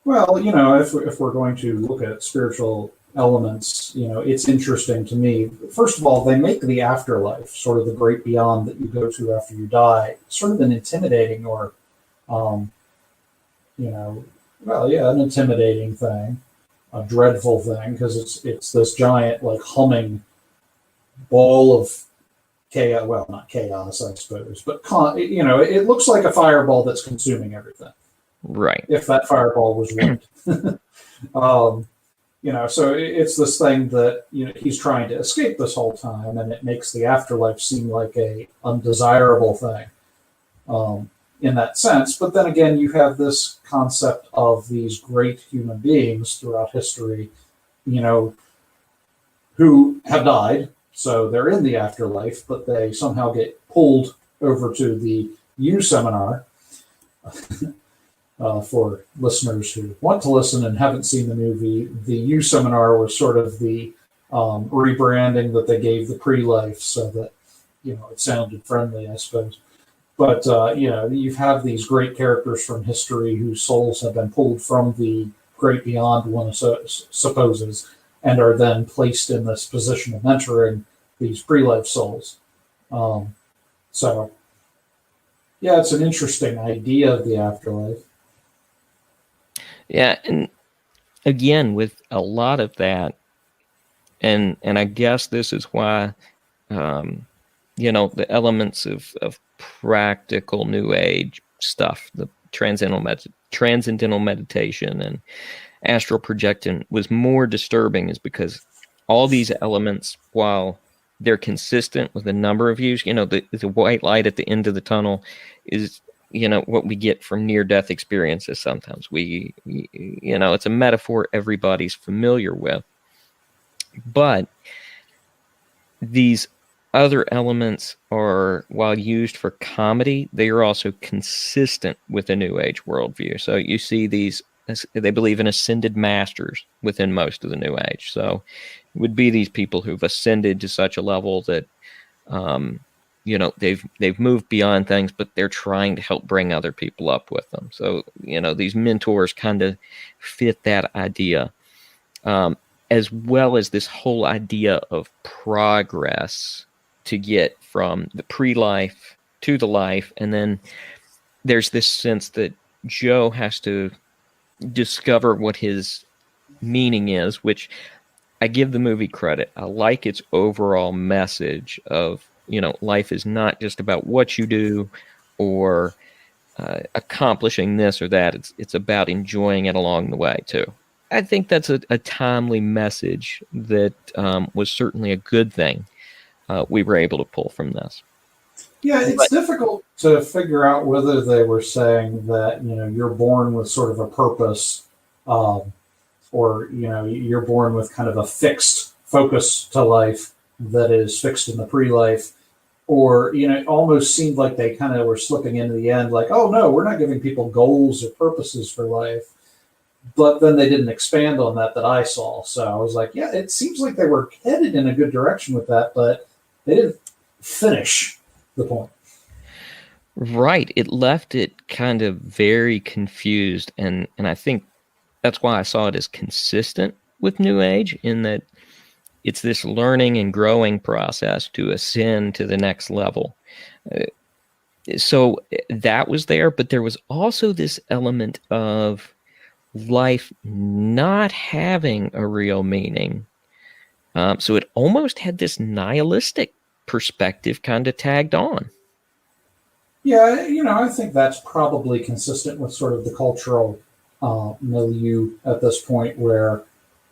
Well, if we're going to look at spiritual elements, it's interesting to me. First of all, they make the afterlife, sort of the great beyond that you go to after you die, sort of an intimidating or, an intimidating thing, a dreadful thing, because it's this giant, like, humming ball of chaos. Well, not chaos, I suppose, but it looks like a fireball that's consuming everything. Right. If that fireball was white. So it's this thing that, he's trying to escape this whole time, and it makes the afterlife seem like a undesirable thing in that sense. But then again, you have this concept of these great human beings throughout history, who have died. So they're in the afterlife, but they somehow get pulled over to the U seminar. For listeners who want to listen and haven't seen the movie, the U seminar was sort of the rebranding that they gave the pre-life, so that it sounded friendly, I suppose. But you have these great characters from history whose souls have been pulled from the great beyond, one supposes, and are then placed in this position of mentoring these pre-life souls. It's an interesting idea of the afterlife. Yeah, and again, with a lot of that, and I guess this is why, the elements of practical New Age stuff, the transcendental meditation and astral projection was more disturbing, is because all these elements, while they're consistent with a number of views, the white light at the end of the tunnel is what we get from near-death experiences. Sometimes it's a metaphor everybody's familiar with, but these other elements are, while used for comedy, they are also consistent with a New Age worldview. So you see these, they believe in ascended masters within most of the New Age. So it would be these people who've ascended to such a level that they've moved beyond things, but they're trying to help bring other people up with them. So, these mentors kind of fit that idea, as well as this whole idea of progress to get from the pre-life to the life. And then there's this sense that Joe has to discover what his meaning is, which I give the movie credit. I like its overall message of, life is not just about what you do or accomplishing this or that. It's about enjoying it along the way too. I think that's a timely message that was certainly a good thing we were able to pull from this. Yeah, it's But difficult to figure out whether they were saying that you're born with sort of a purpose, um, or you're born with kind of a fixed focus to life that is fixed in the pre-life, or it almost seemed like they kind of were slipping into the end, like, oh no, we're not giving people goals or purposes for life. But then they didn't expand on that I saw. So I was like, yeah, it seems like they were headed in a good direction with that, but they didn't finish the point. right, it left it kind of very confused, and I think that's why I saw it as consistent with New Age, in that it's this learning and growing process to ascend to the next level. Uh, so that was there, but there was also this element of life not having a real meaning. So it almost had this nihilistic perspective kind of tagged on. Yeah, I think that's probably consistent with sort of the cultural milieu at this point, where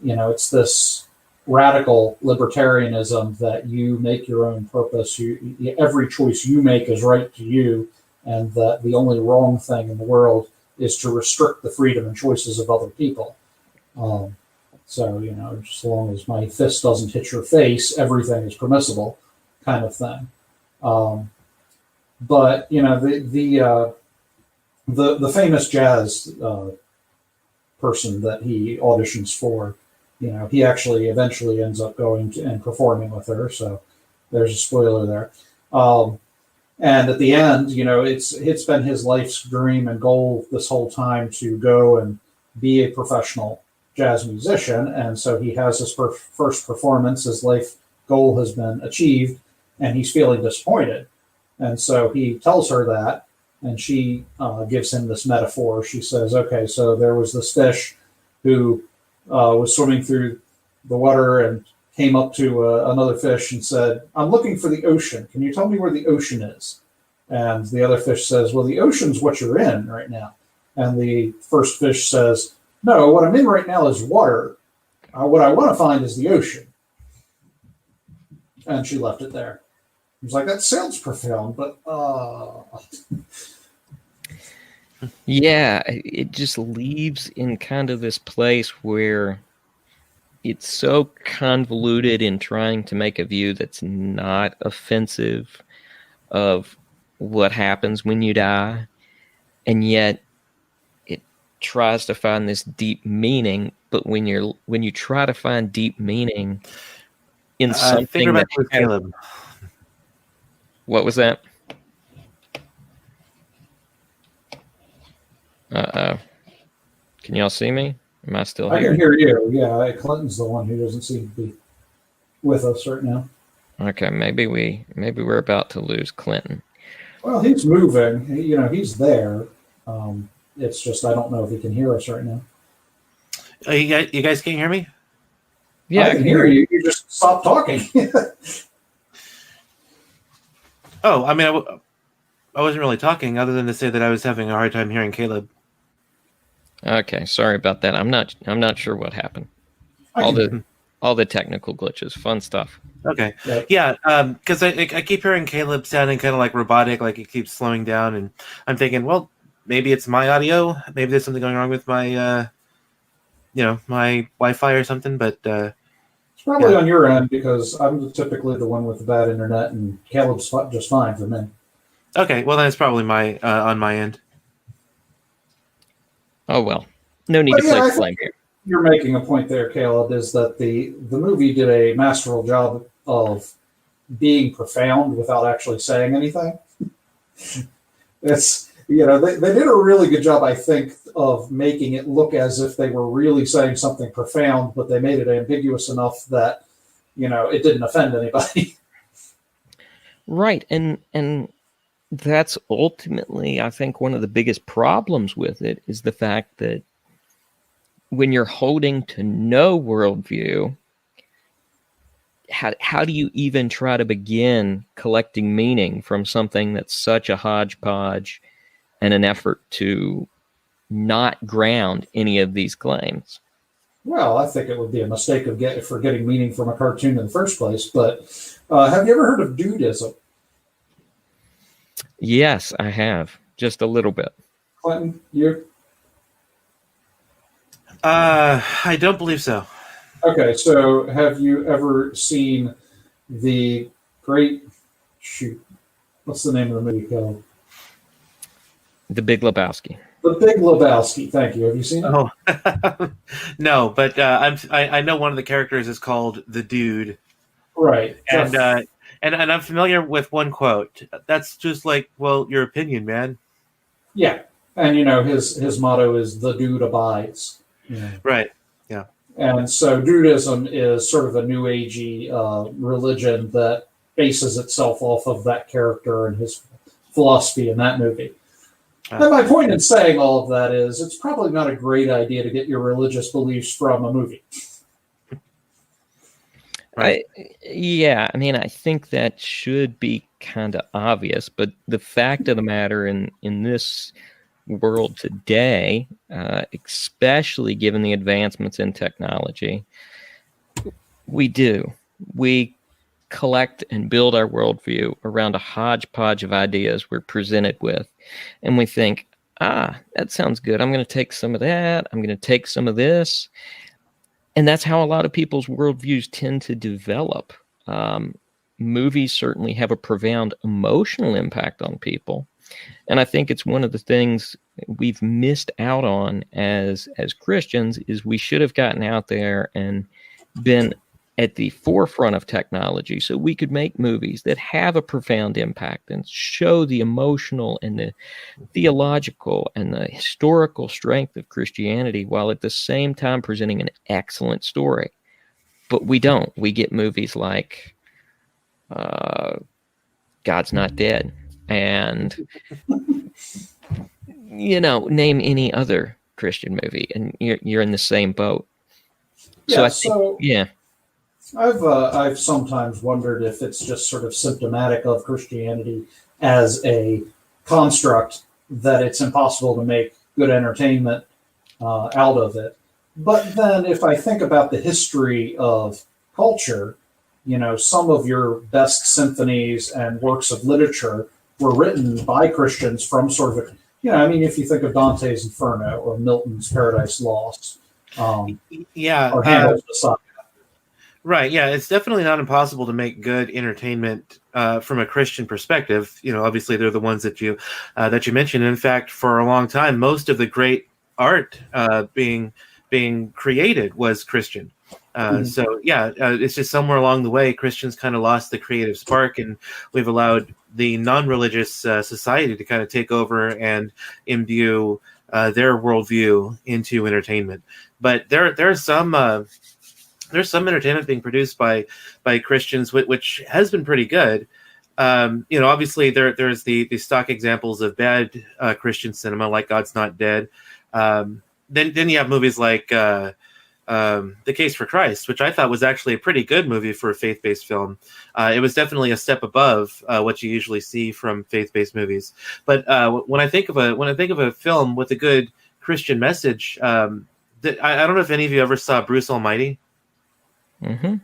it's this radical libertarianism that you make your own purpose. Every choice you make is right to you, and that the only wrong thing in the world is to restrict the freedom and choices of other people. Um, so just as long as my fist doesn't hit your face, everything is permissible, kind of thing. Um, but the famous jazz person that he auditions for, he actually eventually ends up going and performing with her. So there's a spoiler there. And at the end, it's been his life's dream and goal this whole time to go and be a professional jazz musician. And so he has his first performance. His life goal has been achieved, and he's feeling disappointed. And so he tells her that, and she gives him this metaphor. She says, okay, so there was this fish who was swimming through the water and came up to another fish and said, I'm looking for the ocean. Can you tell me where the ocean is? And the other fish says, well, the ocean's what you're in right now. And the first fish says, no, what I'm in right now is water. What I want to find is the ocean. And she left it there. I was like, that sounds profound, but Yeah, it just leaves in kind of this place where it's so convoluted in trying to make a view that's not offensive of what happens when you die, and yet it tries to find this deep meaning. But when you try to find deep meaning in I think something we're that back with has, Caleb. what was that? Uh-oh. Can y'all see me? Am I still I here? can hear you. Yeah, Clinton's the one who doesn't seem to be with us right now. Okay, maybe we're about to lose Clinton. Well, he's moving. He's there. It's just I don't know if he can hear us right now. You guys can't hear me? Yeah, I can hear you. You just stopped talking. Oh, I mean, I wasn't really talking, other than to say that I was having a hard time hearing Caleb. Okay, sorry about that. I'm not sure what happened. All the technical glitches, fun stuff. Okay, Yep. yeah, because I keep hearing Caleb sounding kind of like robotic, like he keeps slowing down, and I'm thinking, well, maybe it's my audio, maybe there's something going wrong with my, my Wi-Fi or something. But It's probably on your end, because I'm typically the one with the bad internet, and Caleb's just fine for me. Okay, well then it's probably my on my end. Oh well, no need to place blame here. You're making a point there, Caleb, is that the movie did a masterful job of being profound without actually saying anything. It's they did a really good job, I think, of making it look as if they were really saying something profound, but they made it ambiguous enough that it didn't offend anybody. Right, and that's ultimately, I think, one of the biggest problems with it is the fact that when you're holding to no worldview, how do you even try to begin collecting meaning from something that's such a hodgepodge and an effort to not ground any of these claims? Well, I think it would be a mistake for getting meaning from a cartoon in the first place. But have you ever heard of dudism? Yes, I have. Just a little bit. Clinton, you? I don't believe so. Okay, so have you ever seen the great shoot? What's the name of the movie called? The Big Lebowski. The Big Lebowski. Thank you. Have you seen it? Oh, no, but I know one of the characters is called the Dude, Right. and Jeff. and I'm familiar with one quote. That's just like, well, your opinion, man. Yeah, and his motto is "the dude abides." Yeah. Right. Yeah. And so Judaism is sort of a new agey religion that bases itself off of that character and his philosophy in that movie. And my point in saying all of that is it's probably not a great idea to get your religious beliefs from a movie. Right. I mean, I think that should be kind of obvious, but the fact of the matter in this world today, especially given the advancements in technology, we collect and build our worldview around a hodgepodge of ideas we're presented with, and we think, that sounds good. I'm going to take some of that. I'm going to take some of this. And that's how a lot of people's worldviews tend to develop. Movies certainly have a profound emotional impact on people. And I think it's one of the things we've missed out on as Christians is we should have gotten out there and been at the forefront of technology so we could make movies that have a profound impact and show the emotional and the theological and the historical strength of Christianity while at the same time presenting an excellent story. But we don't. We get movies like God's Not Dead and, name any other Christian movie and you're in the same boat. So I think, I've sometimes wondered if it's just sort of symptomatic of Christianity as a construct that it's impossible to make good entertainment out of it. But then if I think about the history of culture, some of your best symphonies and works of literature were written by Christians from sort of if you think of Dante's Inferno or Milton's Paradise Lost, or Handel's Messiah. Right. Yeah, it's definitely not impossible to make good entertainment from a Christian perspective. Obviously they're the ones that you mentioned. In fact, for a long time, most of the great art being created was Christian. So it's just somewhere along the way Christians kind of lost the creative spark, and we've allowed the non-religious society to kind of take over and imbue their worldview into entertainment. But there's some entertainment being produced by Christians, which has been pretty good. Obviously there's the stock examples of bad Christian cinema, like God's Not Dead. Then you have movies like The Case for Christ, which I thought was actually a pretty good movie for a faith-based film. It was definitely a step above what you usually see from faith-based movies. But when I think of a film with a good Christian message, I don't know if any of you ever saw Bruce Almighty. Mm-hmm.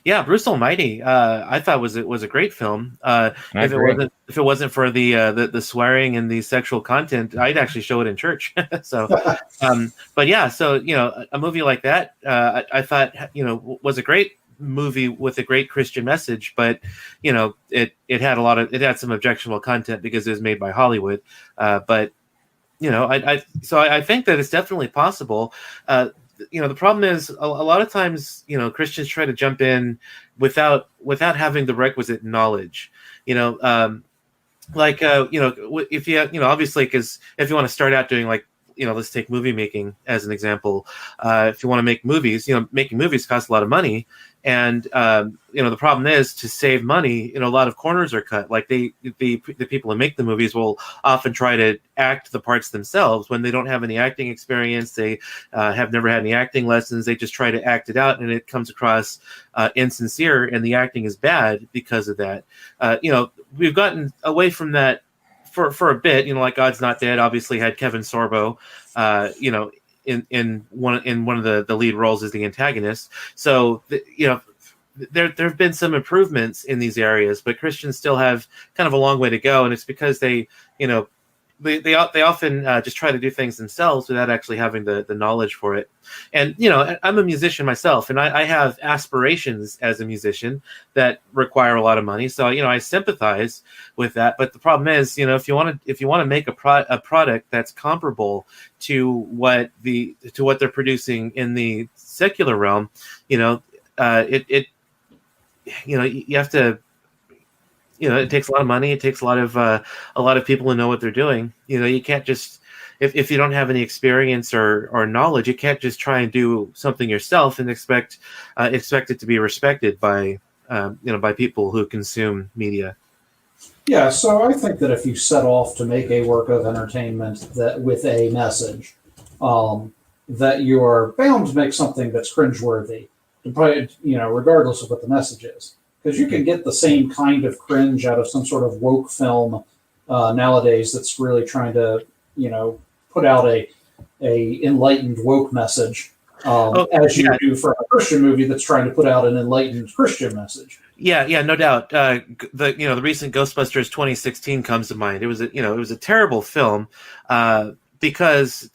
Yeah, Bruce Almighty. I thought was a great film. If it wasn't for the swearing and the sexual content, I'd actually show it in church. So, but yeah, so a movie like that, I thought was a great movie with a great Christian message, but it had some objectionable content because it was made by Hollywood. But I think that it's definitely possible. The problem is a lot of times, Christians try to jump in without having the requisite knowledge, if you, obviously, because if you want to start out doing let's take movie making as an example. If you want to make movies, making movies costs a lot of money. And, the problem is to save money, a lot of corners are cut. Like the people who make the movies will often try to act the parts themselves when they don't have any acting experience. They have never had any acting lessons. They just try to act it out, and it comes across insincere, and the acting is bad because of that. We've gotten away from that for a bit, like God's Not Dead obviously had Kevin Sorbo, in one of the lead roles as the antagonist. So there have been some improvements in these areas, but Christians still have kind of a long way to go, and it's because they often just try to do things themselves without actually having the knowledge for it. And I'm a musician myself, and I have aspirations as a musician that require a lot of money. So I sympathize with that. But the problem is, if you want to make a product that's comparable to what they're producing in the secular realm, you have to. It takes a lot of money. It takes a lot of people who know what they're doing. You can't just, if you don't have any experience or knowledge, you can't just try and do something yourself and expect it to be respected by people who consume media. Yeah, so I think that if you set off to make a work of entertainment that with a message, that you're bound to make something that's cringeworthy, regardless of what the message is. Because you can get the same kind of cringe out of some sort of woke film nowadays that's really trying to, put out a enlightened woke message, as you do for a Christian movie that's trying to put out an enlightened Christian message. Yeah, no doubt. The recent Ghostbusters 2016 comes to mind. It was a terrible film because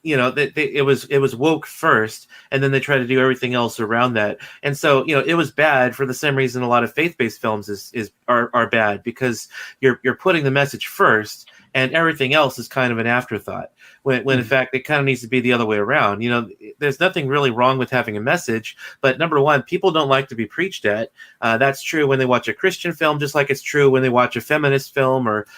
it was woke first, and then they try to do everything else around that. And so, it was bad for the same reason a lot of faith-based films are bad, because you're putting the message first, and everything else is kind of an afterthought. When in fact it kind of needs to be the other way around. There's nothing really wrong with having a message, but number one, people don't like to be preached at. That's true when they watch a Christian film, just like it's true when they watch a feminist film or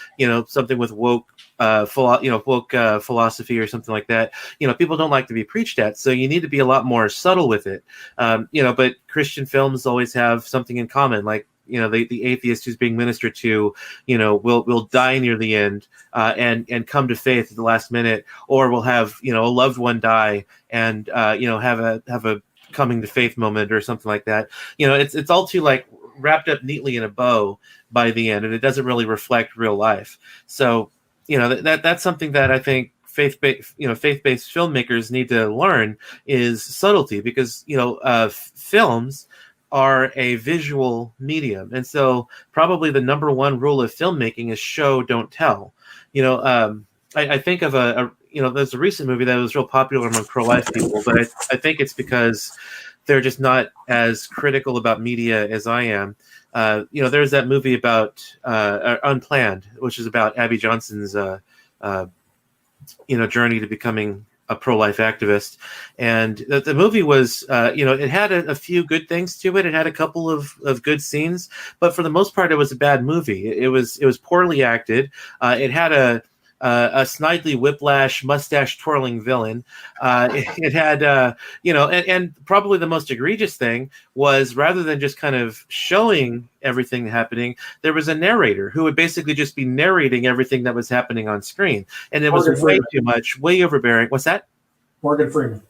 something with woke philosophy or something like that. People don't like to be preached at, so you need to be a lot more subtle with it. But Christian films always have something in common, like the atheist who's being ministered to, will die near the end and come to faith at the last minute, or will have a loved one die and have a coming to faith moment or something like that. It's all too wrapped up neatly in a bow by the end, and it doesn't really reflect real life. So that's something that I think faith-based filmmakers need to learn, is subtlety, because films are a visual medium, and so probably the number one rule of filmmaking is show, don't tell. I think of there's a recent movie that was real popular among pro-life people, but I think it's because they're just not as critical about media as I am. There's that movie about Unplanned, which is about Abby Johnson's journey to becoming a pro-life activist. And the movie was, it had a few good things to it. It had a couple of good scenes, but for the most part, it was a bad movie. It was poorly acted. It had a snidely whiplash, mustache twirling villain. It had, and probably the most egregious thing was, rather than just kind of showing everything happening, there was a narrator who would basically just be narrating everything that was happening on screen, and it was way too much, way overbearing. What's that? Morgan Freeman.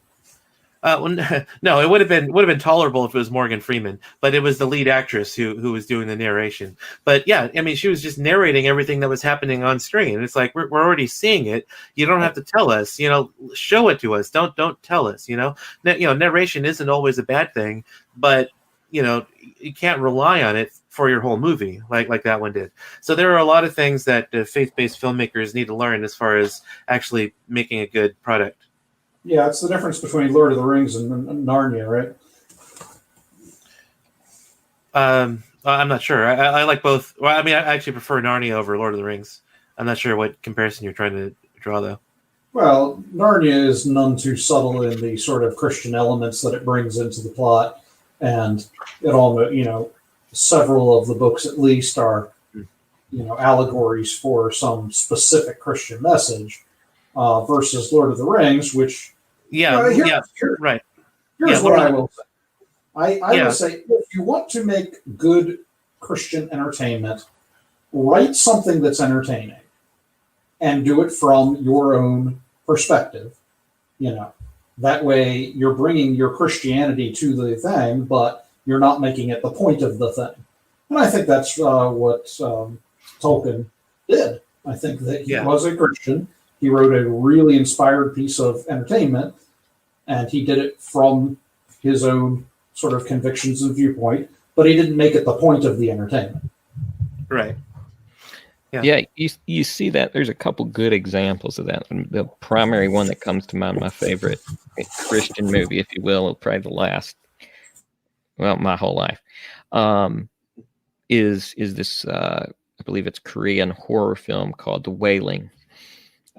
No, it would have been tolerable if it was Morgan Freeman, but it was the lead actress who was doing the narration. But yeah, I mean, she was just narrating everything that was happening on screen. And it's like, we're already seeing it. You don't have to tell us, show it to us. Don't tell us, narration isn't always a bad thing, but you can't rely on it for your whole movie like that one did. So there are a lot of things that faith-based filmmakers need to learn as far as actually making a good product. Yeah, it's the difference between Lord of the Rings and Narnia, right? I'm not sure. I like both. Well, I mean, I actually prefer Narnia over Lord of the Rings. I'm not sure what comparison you're trying to draw, though. Well, Narnia is none too subtle in the sort of Christian elements that it brings into the plot, and it all, several of the books at least are, allegories for some specific Christian message, versus Lord of the Rings, which right. Here's what I will say. I will say, if you want to make good Christian entertainment, write something that's entertaining and do it from your own perspective. That way you're bringing your Christianity to the thing, but you're not making it the point of the thing. And I think that's what Tolkien did. I think that he was a Christian. He wrote a really inspired piece of entertainment, and he did it from his own sort of convictions and viewpoint, but he didn't make it the point of the entertainment. Right. Yeah, you see that there's a couple good examples of that. The primary one that comes to mind, my favorite Christian movie, if you will, probably the last, well, my whole life, is this I believe it's Korean horror film called The Wailing,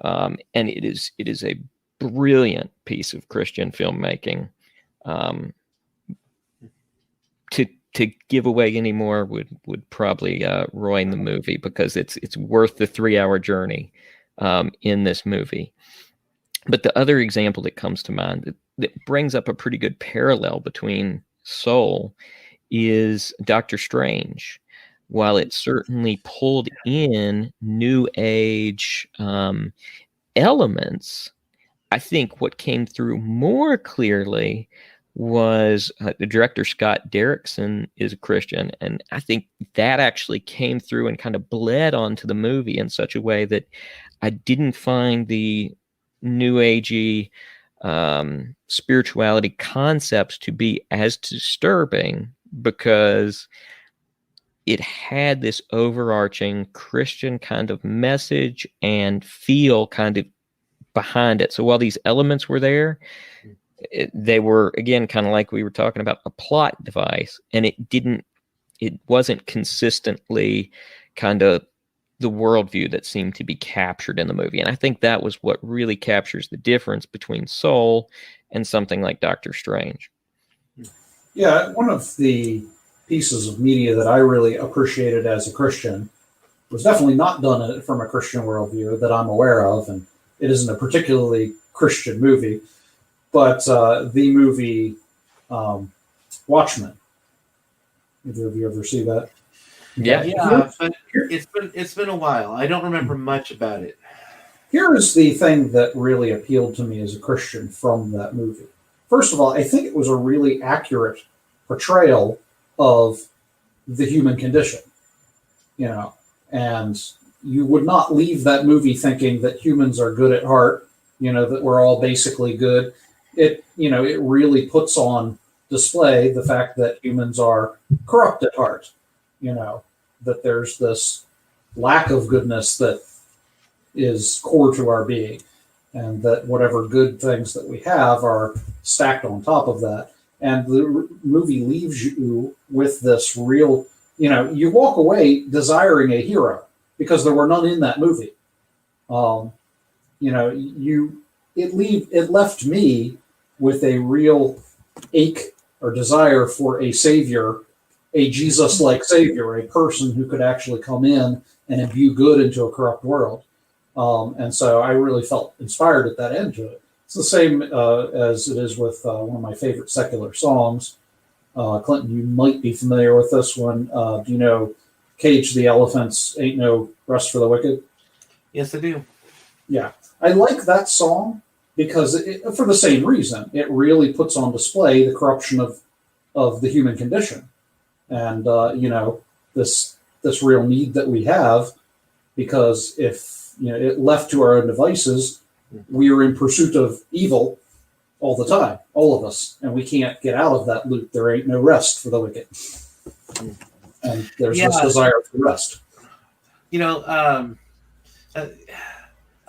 and it is a brilliant piece of Christian filmmaking. To give away any more would probably ruin the movie, because it's worth the 3-hour journey in this movie. But the other example that comes to mind that brings up a pretty good parallel between Soul is Doctor Strange. While it certainly pulled in New Age elements, I think what came through more clearly was the director Scott Derrickson is a Christian, and I think that actually came through and kind of bled onto the movie in such a way that I didn't find the New Agey spirituality concepts to be as disturbing, because it had this overarching Christian kind of message and feel kind of behind it. So while these elements were there, they were, again, kind of like we were talking about, a plot device, and it wasn't consistently kind of the worldview that seemed to be captured in the movie. And I think that was what really captures the difference between Soul and something like Doctor Strange. Yeah, one of the pieces of media that I really appreciated as a Christian was definitely not done from a Christian worldview that I'm aware of, and it isn't a particularly Christian movie, but the movie Watchmen. Either of you ever see that? Yeah, but it's been a while. I don't remember much about it. Here is the thing that really appealed to me as a Christian from that movie. First of all, I think it was a really accurate portrayal of the human condition, and you would not leave that movie thinking that humans are good at heart, that we're all basically good. It really puts on display the fact that humans are corrupt at heart, that there's this lack of goodness that is core to our being, and that whatever good things that we have are stacked on top of that. And the movie leaves you with this real, you walk away desiring a hero, because there were none in that movie. It left me with a real ache or desire for a savior, a Jesus-like savior, a person who could actually come in and imbue good into a corrupt world. And so I really felt inspired at that end to it. It's the same as it is with one of my favorite secular songs. Clinton, you might be familiar with this one. Do you know Cage the Elephant's Ain't No Rest for the Wicked? Yes, I do. Yeah. I like that song because for the same reason. It really puts on display the corruption of the human condition. And, this real need that we have, because if, it left to our own devices, we are in pursuit of evil all the time, all of us, and we can't get out of that loop. There ain't no rest for the wicked. And there's this desire for rest. I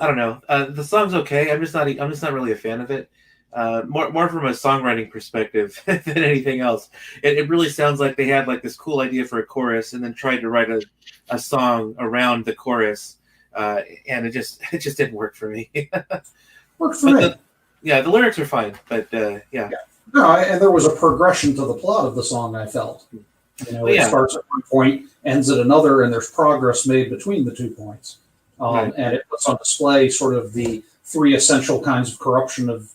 don't know. The song's okay. I'm just not really a fan of it. More from a songwriting perspective than anything else. It really sounds like they had like this cool idea for a chorus and then tried to write a song around the chorus, and it just didn't work for me. Worked for me. The lyrics are fine, but yeah. No, and there was a progression to the plot of the song, I felt. It starts at one point, ends at another, and there's progress made between the 2 points. Right. And it puts on display sort of the 3 essential kinds of corruption of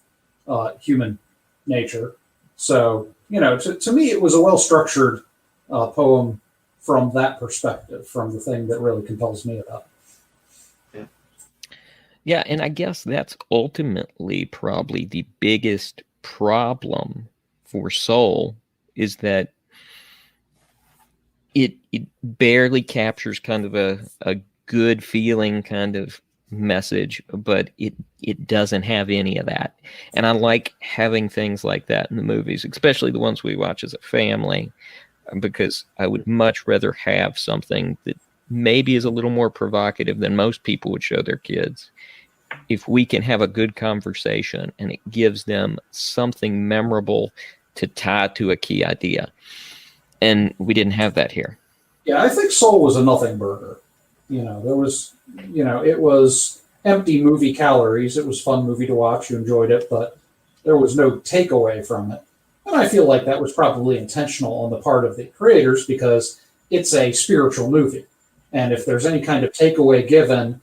human nature. So, to me, it was a well-structured poem from that perspective, from the thing that really compels me about it. Yeah, and I guess that's ultimately probably the biggest problem for Soul, is that it barely captures kind of a good feeling kind of message, but it doesn't have any of that. And I like having things like that in the movies, especially the ones we watch as a family, because I would much rather have something that maybe is a little more provocative than most people would show their kids. If we can have a good conversation and it gives them something memorable to tie to a key idea. And we didn't have that here. Yeah, I think Soul was a nothing burger. There was, it was empty movie calories. It was a fun movie to watch. You enjoyed it, but there was no takeaway from it. And I feel like that was probably intentional on the part of the creators because it's a spiritual movie. And if there's any kind of takeaway given,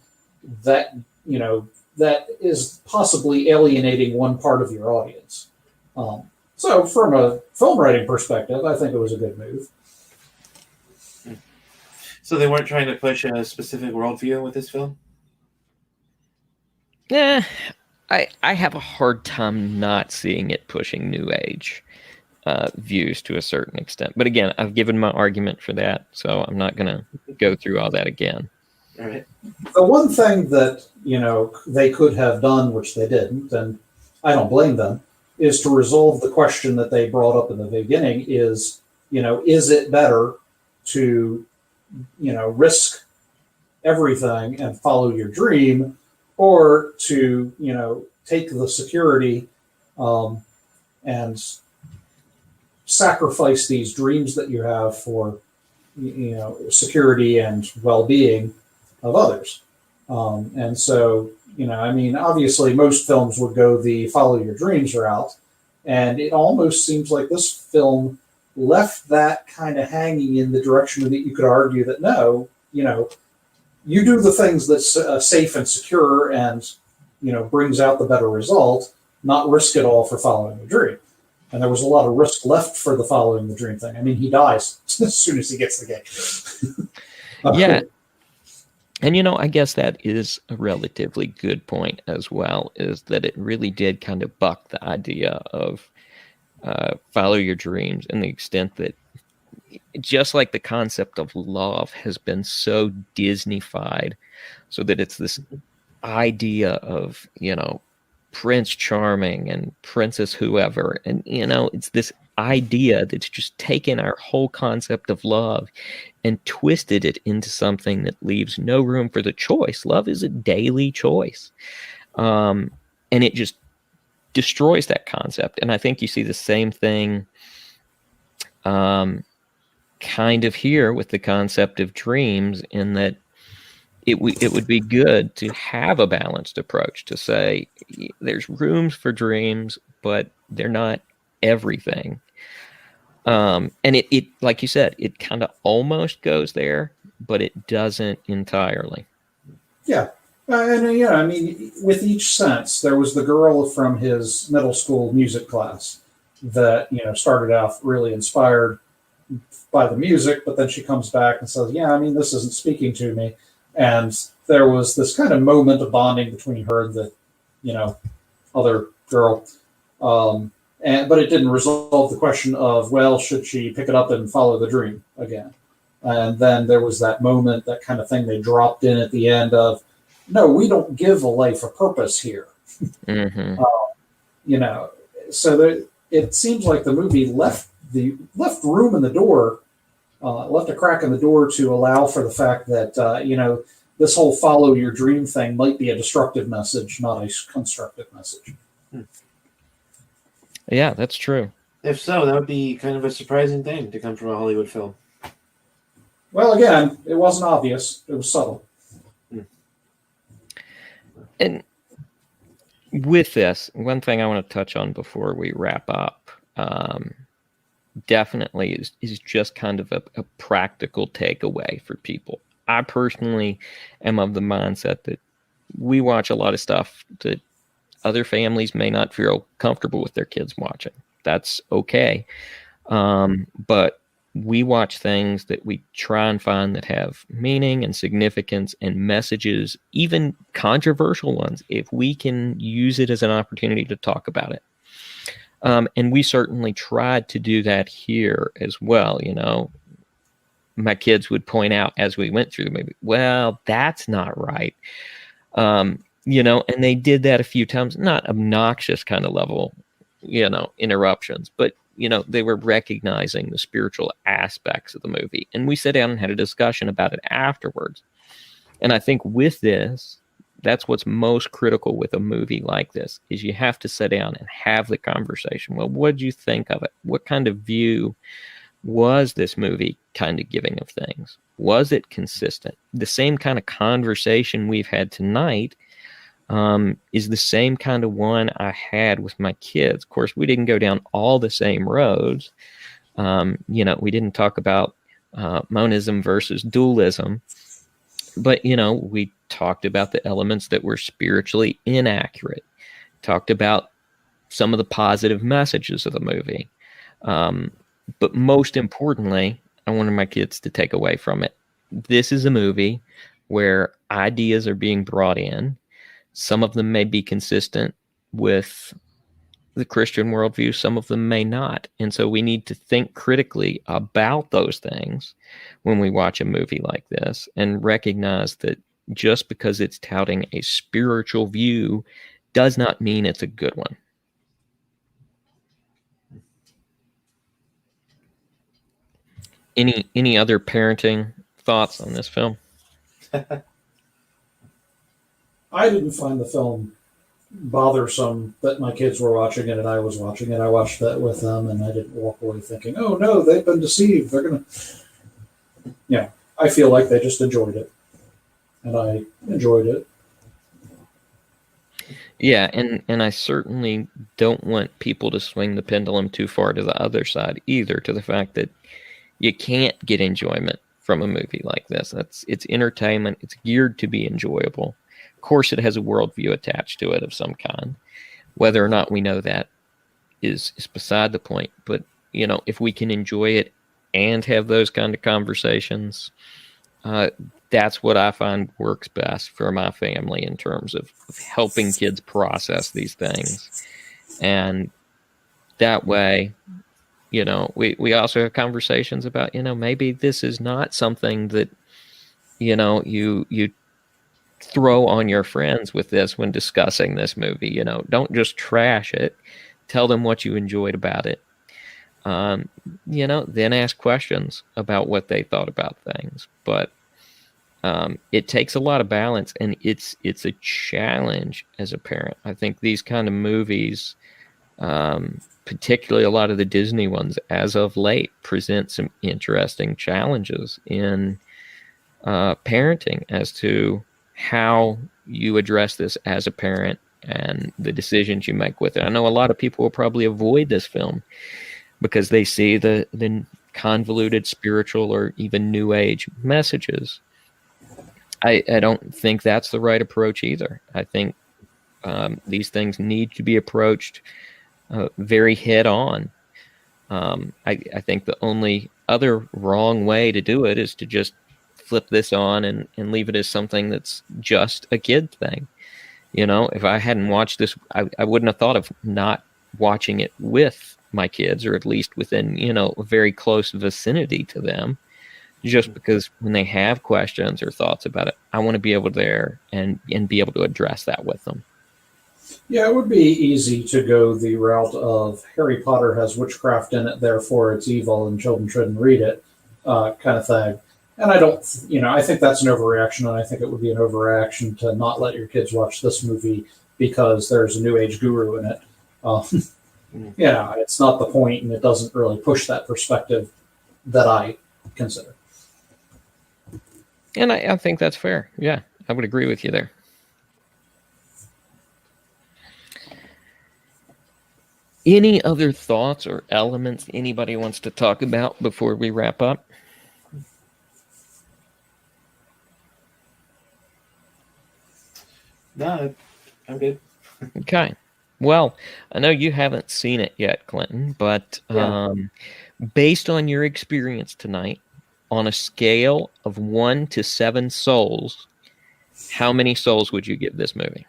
that, that is possibly alienating one part of your audience. So from a film writing perspective, I think it was a good move. So they weren't trying to push a specific worldview with this film? Yeah, I have a hard time not seeing it pushing New Age views to a certain extent. But again, I've given my argument for that, so I'm not going to go through all that again. All right. The one thing that, they could have done, which they didn't, and I don't blame them, is to resolve the question that they brought up in the beginning is it better to, risk everything and follow your dream, or to, take the security and sacrifice these dreams that you have for, security and well-being of others. And so, obviously most films would go the follow your dreams route. And it almost seems like this film left that kind of hanging in the direction that you could argue that no, you do the things that's safe and secure and, brings out the better result, not risk it all for following the dream. And there was a lot of risk left for the following the dream thing. I mean, he dies as soon as he gets the gate. Yeah. And, I guess that is a relatively good point as well, is that it really did kind of buck the idea of follow your dreams, and the extent that just like the concept of love has been so Disneyfied, so that it's this idea of, Prince Charming and Princess whoever. And, it's this idea that's just taken our whole concept of love and twisted it into something that leaves no room for the choice. Love is a daily choice. And it just destroys that concept. And I think you see the same thing kind of here with the concept of dreams, in that it would be good to have a balanced approach to say there's rooms for dreams, but they're not everything. And it like you said, it kind of almost goes there, but it doesn't entirely. Yeah. With each sense, there was the girl from his middle school music class that, started out really inspired by the music, but then she comes back and says, this isn't speaking to me. And there was this kind of moment of bonding between her and the, other girl. But it didn't resolve the question of, well, should she pick it up and follow the dream again? And then there was that moment, that kind of thing they dropped in at the end of, no, we don't give a life a purpose here. Mm-hmm. So it seems like the movie left room in the door, left a crack in the door to allow for the fact that, this whole follow your dream thing might be a destructive message, not a constructive message. Yeah, that's true. If so, that would be kind of a surprising thing to come from a Hollywood film. Well, again, it wasn't obvious. It was subtle. And with this, one thing I want to touch on before we wrap up, definitely is just kind of a practical takeaway for people. I personally am of the mindset that we watch a lot of stuff that other families may not feel comfortable with their kids watching. That's okay. But we watch things that we try and find that have meaning and significance and messages, even controversial ones, if we can use it as an opportunity to talk about it. And we certainly tried to do that here as well. My kids would point out as we went through the movie, well, that's not right. And they did that a few times, not obnoxious kind of level, interruptions, but they were recognizing the spiritual aspects of the movie. And we sat down and had a discussion about it afterwards. And I think with this, that's what's most critical with a movie like this is you have to sit down and have the conversation. Well, what did you think of it? What kind of view was this movie kind of giving of things? Was it consistent? The same kind of conversation we've had tonight is the same kind of one I had with my kids. Of course, we didn't go down all the same roads. We didn't talk about monism versus dualism, but, we talked about the elements that were spiritually inaccurate, talked about some of the positive messages of the movie. But most importantly, I wanted my kids to take away from it. This is a movie where ideas are being brought in. Some of them may be consistent with the Christian worldview, some of them may not. And so we need to think critically about those things when we watch a movie like this and recognize that just because it's touting a spiritual view does not mean it's a good one. Any other parenting thoughts on this film? I didn't find the film bothersome that my kids were watching it and I was watching it. I watched that with them, and I didn't walk away thinking, "Oh no, they've been deceived. They're gonna." Yeah, I feel like they just enjoyed it, and I enjoyed it. Yeah, and I certainly don't want people to swing the pendulum too far to the other side either, to the fact that you can't get enjoyment from a movie like this. It's entertainment. It's geared to be enjoyable. Of course, it has a worldview attached to it of some kind. Whether or not we know that is beside the point. But, if we can enjoy it and have those kind of conversations, that's what I find works best for my family in terms of helping kids process these things. And that way, we also have conversations about, maybe this is not something that, you throw on your friends with this when discussing this movie. Don't just trash it. Tell them what you enjoyed about it. Then ask questions about what they thought about things. But it takes a lot of balance, and it's a challenge as a parent. I think these kind of movies, particularly a lot of the Disney ones as of late, present some interesting challenges in parenting as to how you address this as a parent and the decisions you make with it. I know a lot of people will probably avoid this film because they see the convoluted spiritual or even new age messages. I don't think that's the right approach either. I think these things need to be approached very head on. I think the only other wrong way to do it is to just flip this on and leave it as something that's just a kid thing. If I hadn't watched this, I wouldn't have thought of not watching it with my kids, or at least within, a very close vicinity to them, just because when they have questions or thoughts about it, I want to be able there and be able to address that with them. Yeah, it would be easy to go the route of Harry Potter has witchcraft in it, therefore it's evil and children shouldn't read it, kind of thing. And I don't, I think that's an overreaction, and I think it would be an overreaction to not let your kids watch this movie because there's a new age guru in it. It's not the point, and it doesn't really push that perspective that I consider. And I think that's fair. Yeah, I would agree with you there. Any other thoughts or elements anybody wants to talk about before we wrap up? No, I'm good. Okay. Well, I know you haven't seen it yet, Clinton, but based on your experience tonight, on a scale of 1 to 7 souls, how many souls would you give this movie?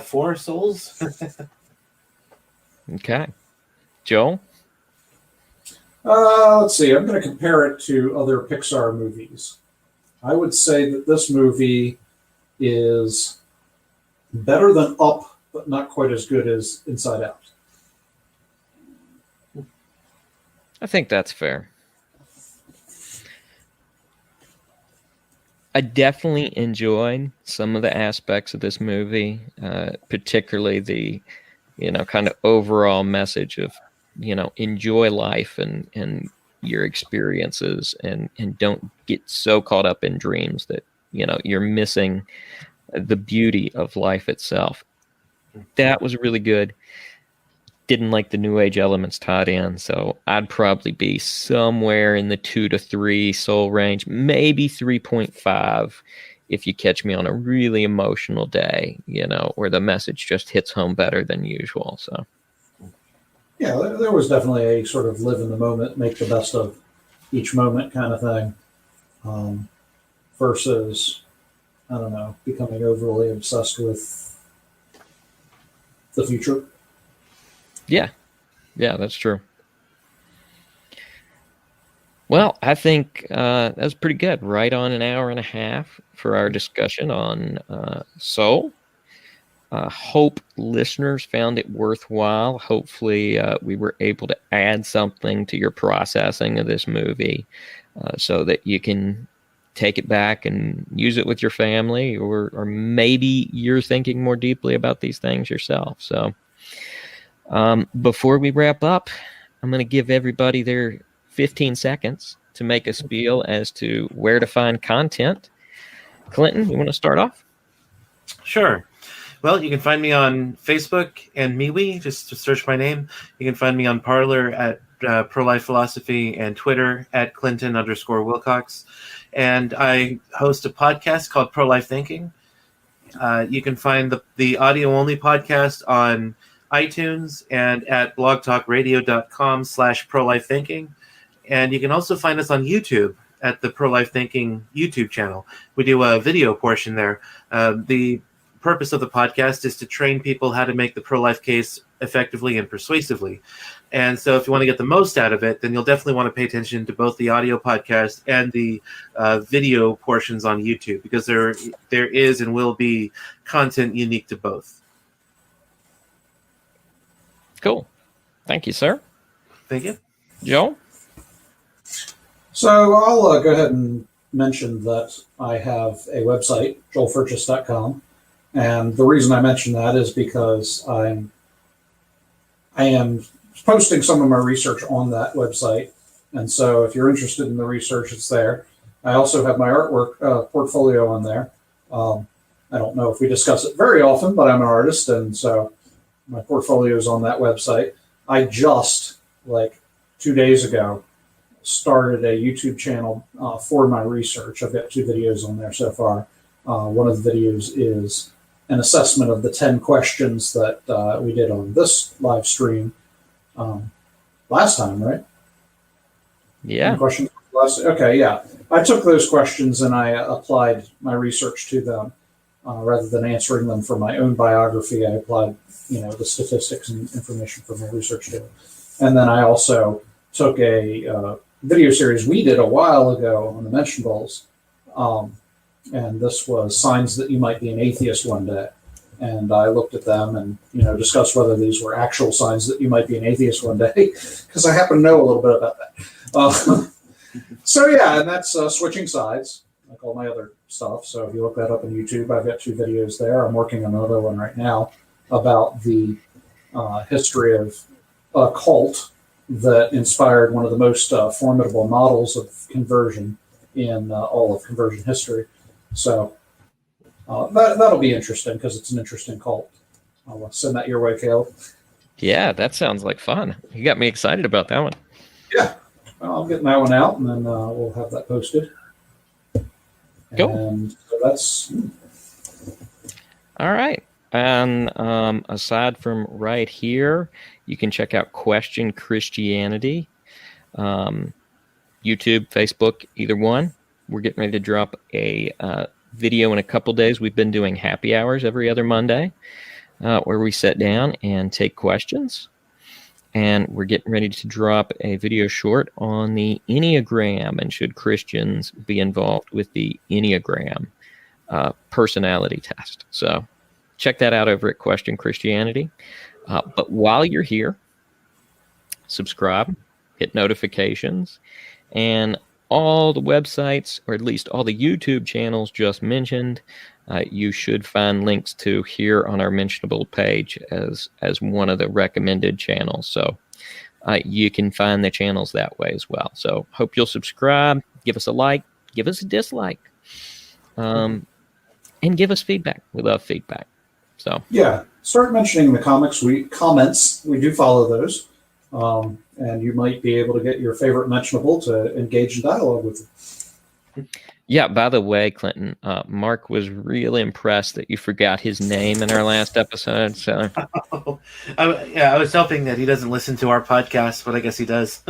4 souls. Okay. Joel? Let's see. I'm going to compare it to other Pixar movies. I would say that this movie is better than Up, but not quite as good as Inside Out. I think that's fair. I definitely enjoyed some of the aspects of this movie, particularly the, kind of overall message of, enjoy life and your experiences and don't get so caught up in dreams that, you're missing the beauty of life itself. That was really good. Didn't like the new age elements tied in, so I'd probably be somewhere in the 2 to 3 soul range, maybe 3.5 if you catch me on a really emotional day, where the message just hits home better than usual. So yeah, there was definitely a sort of live in the moment, make the best of each moment kind of thing, versus, I don't know, becoming overly obsessed with the future. yeah, that's true. Well, I think that's pretty good. Right on an hour and a half for our discussion on Soul. Hope listeners found it worthwhile. Hopefully, we were able to add something to your processing of this movie so that you can take it back and use it with your family, or maybe you're thinking more deeply about these things yourself. So before we wrap up, I'm going to give everybody their 15 seconds to make a spiel as to where to find content. Clinton, you want to start off? Sure. Well, you can find me on Facebook and MeWe, just to search my name. You can find me on Parler at Pro-Life Philosophy and Twitter at Clinton_Wilcox. And I host a podcast called Pro-Life Thinking. You can find the audio-only podcast on iTunes and at blogtalkradio.com/prolifethinking. And you can also find us on YouTube at the Pro-Life Thinking YouTube channel. We do a video portion there. The purpose of the podcast is to train people how to make the pro-life case effectively and persuasively. And so if you want to get the most out of it, then you'll definitely want to pay attention to both the audio podcast and the video portions on YouTube, because there is and will be content unique to both. Cool. Thank you, sir. Thank you. Joe? So I'll go ahead and mention that I have a website, joelfurchess.com. And the reason I mention that is because I am posting some of my research on that website. And so if you're interested in the research, it's there. I also have my artwork portfolio on there. I don't know if we discuss it very often, but I'm an artist, and so my portfolio is on that website. I just, 2 days ago, started a YouTube channel for my research. I've got 2 videos on there so far. One of the videos is an assessment of the 10 questions that we did on this live stream last time, right? Yeah. Questions last. Okay, yeah. I took those questions and I applied my research to them. Rather than answering them for my own biography, I applied, the statistics and information from my research to it. And then I also took a video series we did a while ago on the Mentionables. And this was signs that you might be an atheist one day. And I looked at them and, discussed whether these were actual signs that you might be an atheist one day, because I happen to know a little bit about that. So yeah, and that's Switching Sides, like all my other stuff. So if you look that up on YouTube, I've got 2 videos there. I'm working on another one right now about the history of a cult that inspired one of the most formidable models of conversion in all of conversion history. So that'll be interesting, because it's an interesting cult. I'll send that your way, Caleb. Yeah, that sounds like fun. You got me excited about that one. Yeah, I'll get that one out, and then we'll have that posted. Cool. And so that's... All right. And aside from right here, you can check out Question Christianity. YouTube, Facebook, either one. We're getting ready to drop a video in a couple days. We've been doing happy hours every other Monday, where we sit down and take questions. And we're getting ready to drop a video short on the Enneagram and should Christians be involved with the Enneagram personality test. So check that out over at Question Christianity. But while you're here, subscribe, hit notifications, and all the websites, or at least all the YouTube channels just mentioned, you should find links to here on our Mentionable page as one of the recommended channels. So you can find the channels that way as well. So hope you'll subscribe, give us a like, give us a dislike, and give us feedback. We love feedback. So yeah, start mentioning in the comments. We do follow those, and you might be able to get your favorite mentionable to engage in dialogue with you. Yeah, by the way, Clinton, Mark was really impressed that you forgot his name in our last episode. So, I was hoping that he doesn't listen to our podcast, but I guess he does.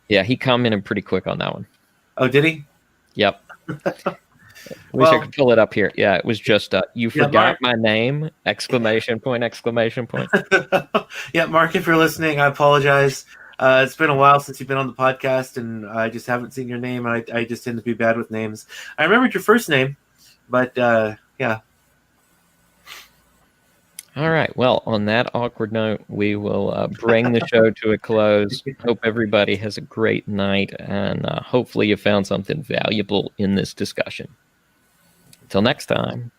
yeah, he commented pretty quick on that one. Oh, did he? Yep. Wish I could pull it up here. Yeah, it was just you forgot my name! Exclamation point! Exclamation point! Yeah, Mark, if you're listening, I apologize. It's been a while since you've been on the podcast, and I just haven't seen your name. I just tend to be bad with names. I remembered your first name, but yeah. All right. Well, on that awkward note, we will bring the show to a close. Hope everybody has a great night, and hopefully you found something valuable in this discussion. Until next time.